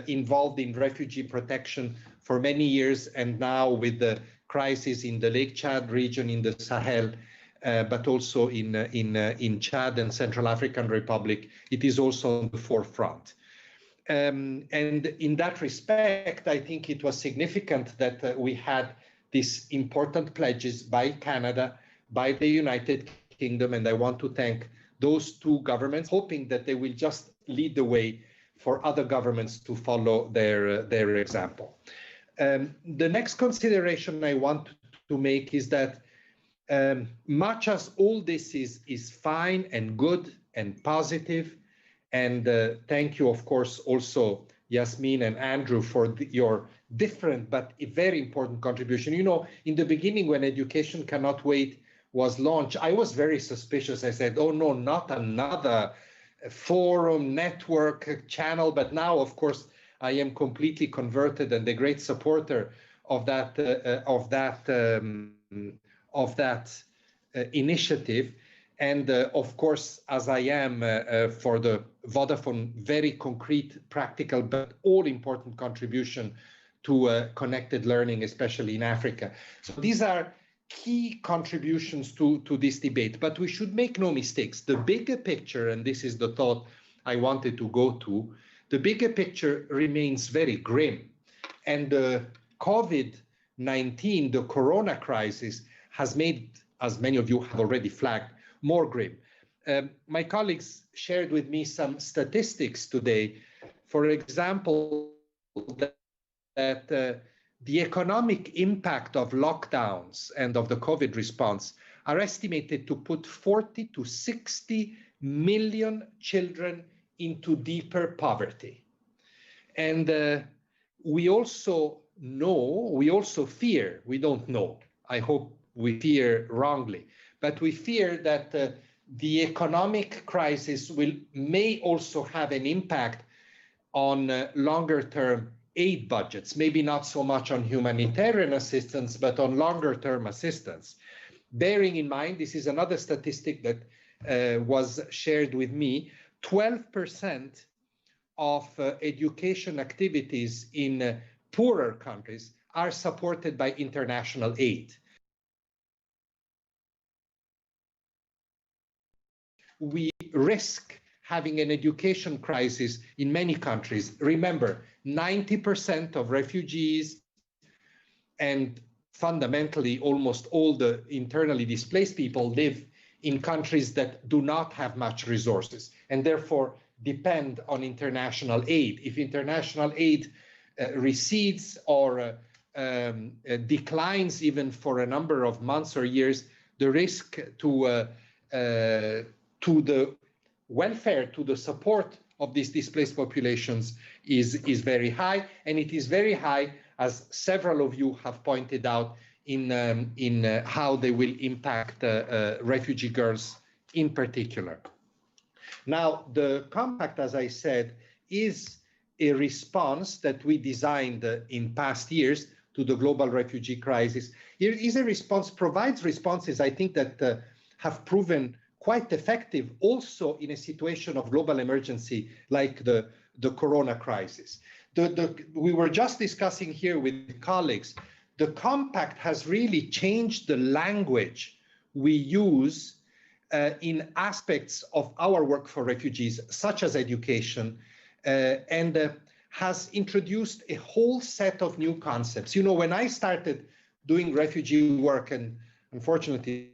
involved in refugee protection for many years, and now with the crisis in the Lake Chad region in the Sahel, but also in Chad and Central African Republic, it is also on the forefront. And in that respect, I think it was significant that we had these important pledges by Canada, by the United Kingdom, and I want to thank those two governments, hoping that they will just lead the way for other governments to follow their example. The next consideration I want to make is that much as all this is fine and good and positive, and thank you, of course, also Yasmin and Andrew for your different but very important contribution. You know, in the beginning when Education Cannot Wait was launched, I was very suspicious. I said, oh no, not another forum, network, channel. But now, of course, I am completely converted and a great supporter of that initiative. And of course, as I am for the Vodafone, very concrete, practical, but all important contribution to connected learning, especially in Africa. So these are key contributions to this debate, but we should make no mistakes. The bigger picture, and this is the thought I wanted to go to, the bigger picture remains very grim. And the COVID-19, the corona crisis, has made, as many of you have already flagged, more grim. My colleagues shared with me some statistics today. For example, that the economic impact of lockdowns and of the COVID response are estimated to put 40 to 60 million children into deeper poverty. And we also know, we also fear, we don't know, I hope we fear wrongly, but we fear that the economic crisis may also have an impact on longer-term aid budgets, maybe not so much on humanitarian assistance, but on longer-term assistance. Bearing in mind, this is another statistic that was shared with me, 12% of education activities in poorer countries are supported by international aid. We risk having an education crisis in many countries. Remember, 90% of refugees and fundamentally almost all the internally displaced people live in countries that do not have much resources and therefore depend on international aid. If international aid recedes or declines even for a number of months or years, the risk to the welfare, to the support of these displaced populations is very high, and it is very high, as several of you have pointed out, in how they will impact refugee girls in particular. Now, the compact, as I said, is a response that we designed in past years to the global refugee crisis. It is a response, provides responses, I think, that have proven quite effective also in a situation of global emergency like the corona crisis. We were just discussing here with colleagues, the compact has really changed the language we use in aspects of our work for refugees, such as education, and has introduced a whole set of new concepts. You know, when I started doing refugee work, and unfortunately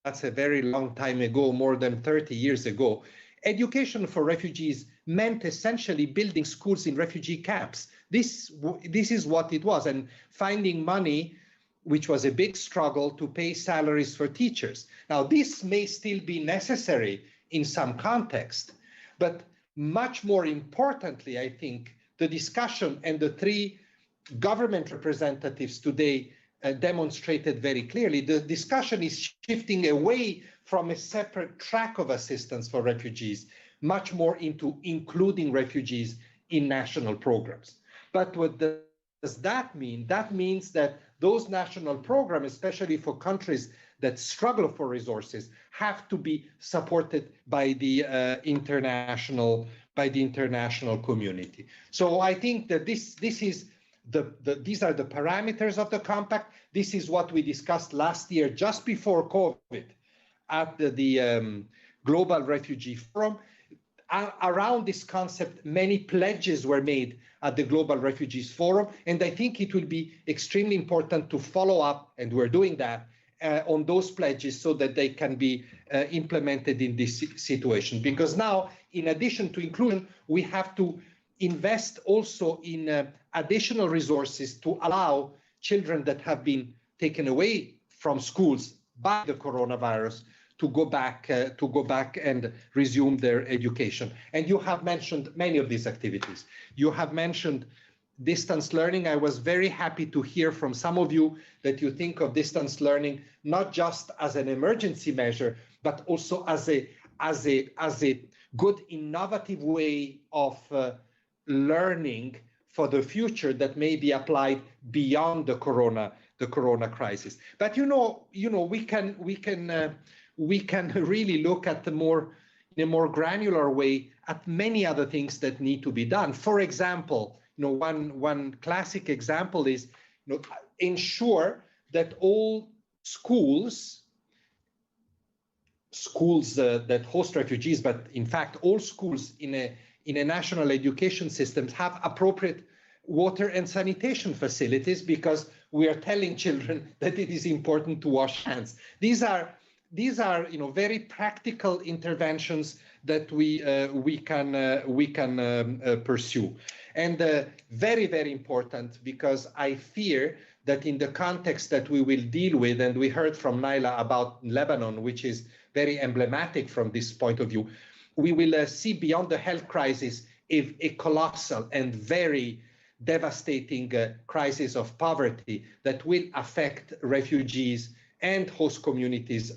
that's a very long time ago, more than 30 years ago, education for refugees meant essentially building schools in refugee camps. This is what it was, and finding money, which was a big struggle, to pay salaries for teachers. Now, this may still be necessary in some context, but much more importantly, I think, the discussion and the three government representatives today demonstrated very clearly, the discussion is shifting away from a separate track of assistance for refugees, much more into including refugees in national programs. But what does that mean? That means that those national programs, especially for countries that struggle for resources, have to be supported by the international community. So I think that these are the parameters of the compact. This is what we discussed last year, just before COVID, at the Global Refugee Forum. Around this concept, many pledges were made at the Global Refugees Forum, and I think it will be extremely important to follow up, and we're doing that, on those pledges so that they can be implemented in this situation. Because now, in addition to inclusion, we have to invest also in additional resources to allow children that have been taken away from schools by the coronavirus to go back and resume their education. And you have mentioned many of these activities. You have mentioned distance learning. I was very happy to hear from some of you that you think of distance learning not just as an emergency measure, but also as a good innovative way of learning for the future that may be applied beyond the corona crisis. But we can really look at in a more granular way at many other things that need to be done. For example, one classic example is ensure that all schools that host refugees, but in fact all schools in a national education system have appropriate water and sanitation facilities, because we are telling children that it is important to wash hands. These are very practical interventions that we can pursue, and very, very important, because I fear that in the context that we will deal with, and we heard from Naila about Lebanon, which is very emblematic from this point of view, we will see beyond the health crisis a colossal and very devastating crisis of poverty that will affect refugees and host communities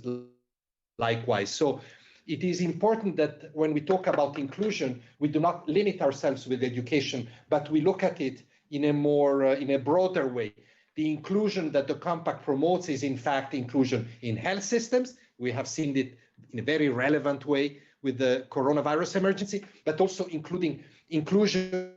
likewise. So it is important that when we talk about inclusion, we do not limit ourselves with education, but we look at it in a broader way. The inclusion that the Compact promotes is in fact inclusion in health systems. We have seen it in a very relevant way with the coronavirus emergency, but also including inclusion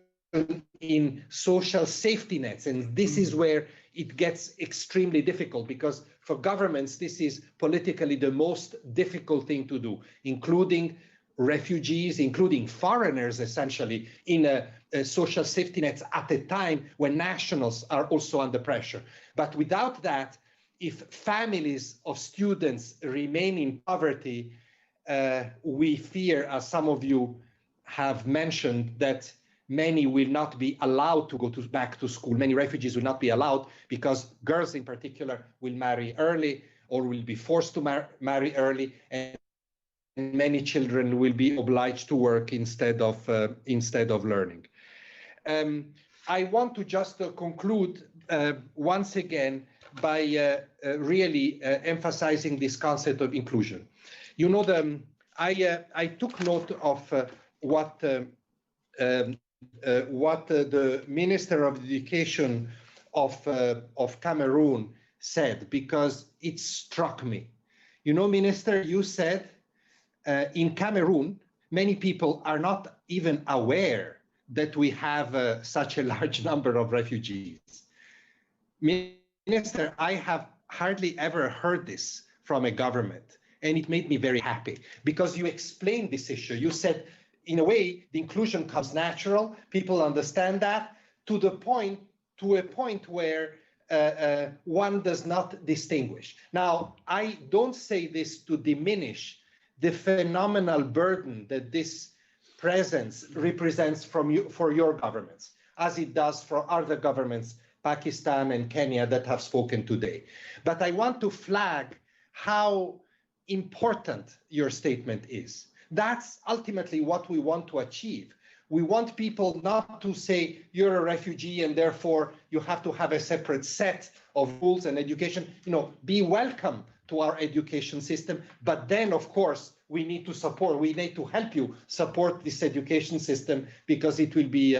in social safety nets. And this is where it gets extremely difficult, because for governments, this is politically the most difficult thing to do, including refugees, including foreigners, essentially, in social safety nets at a time when nationals are also under pressure. But without that, if families of students remain in poverty, we fear, as some of you have mentioned, that many will not be allowed to go back to school. Many refugees will not be allowed, because girls in particular will marry early or will be forced to marry early, and many children will be obliged to work instead of learning. I want to just conclude once again by really emphasizing this concept of inclusion. I took note of what the Minister of Education of Cameroon said, because it struck me. Minister, you said in Cameroon, many people are not even aware that we have such a large number of refugees. Minister, I have hardly ever heard this from a government, and it made me very happy, because you explained this issue. You said, in a way, the inclusion comes natural. People understand that to a point where one does not distinguish. Now, I don't say this to diminish the phenomenal burden that this presence represents for your governments, as it does for other governments, Pakistan and Kenya, that have spoken today. But I want to flag how important your statement is. That's ultimately what we want to achieve. We want people not to say, you're a refugee and therefore you have to have a separate set of rules and education. Be welcome to our education system. But then, of course, we need to help you support this education system, because it will be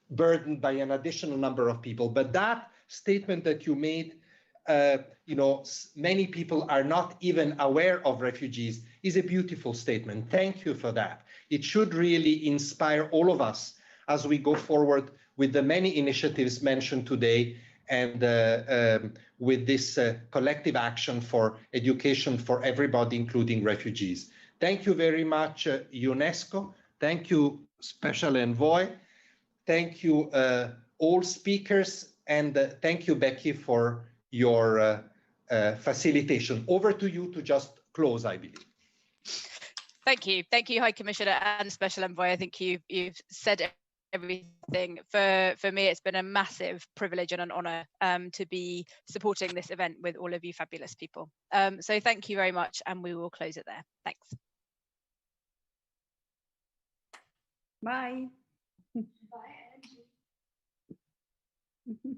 burdened by an additional number of people. But that statement that you made, many people are not even aware of refugees, is a beautiful statement. Thank you for that. It should really inspire all of us as we go forward with the many initiatives mentioned today, and with this collective action for education for everybody, including refugees. Thank you very much, UNESCO. Thank you, Special Envoy. Thank you, all speakers. And thank you, Becky, for your facilitation. Over to you to just close, I believe. Thank you, High Commissioner and Special Envoy. I think you've said everything. For me, it's been a massive privilege and an honour to be supporting this event with all of you fabulous people. So thank you very much, and we will close it there. Thanks. Bye. Bye, Angie.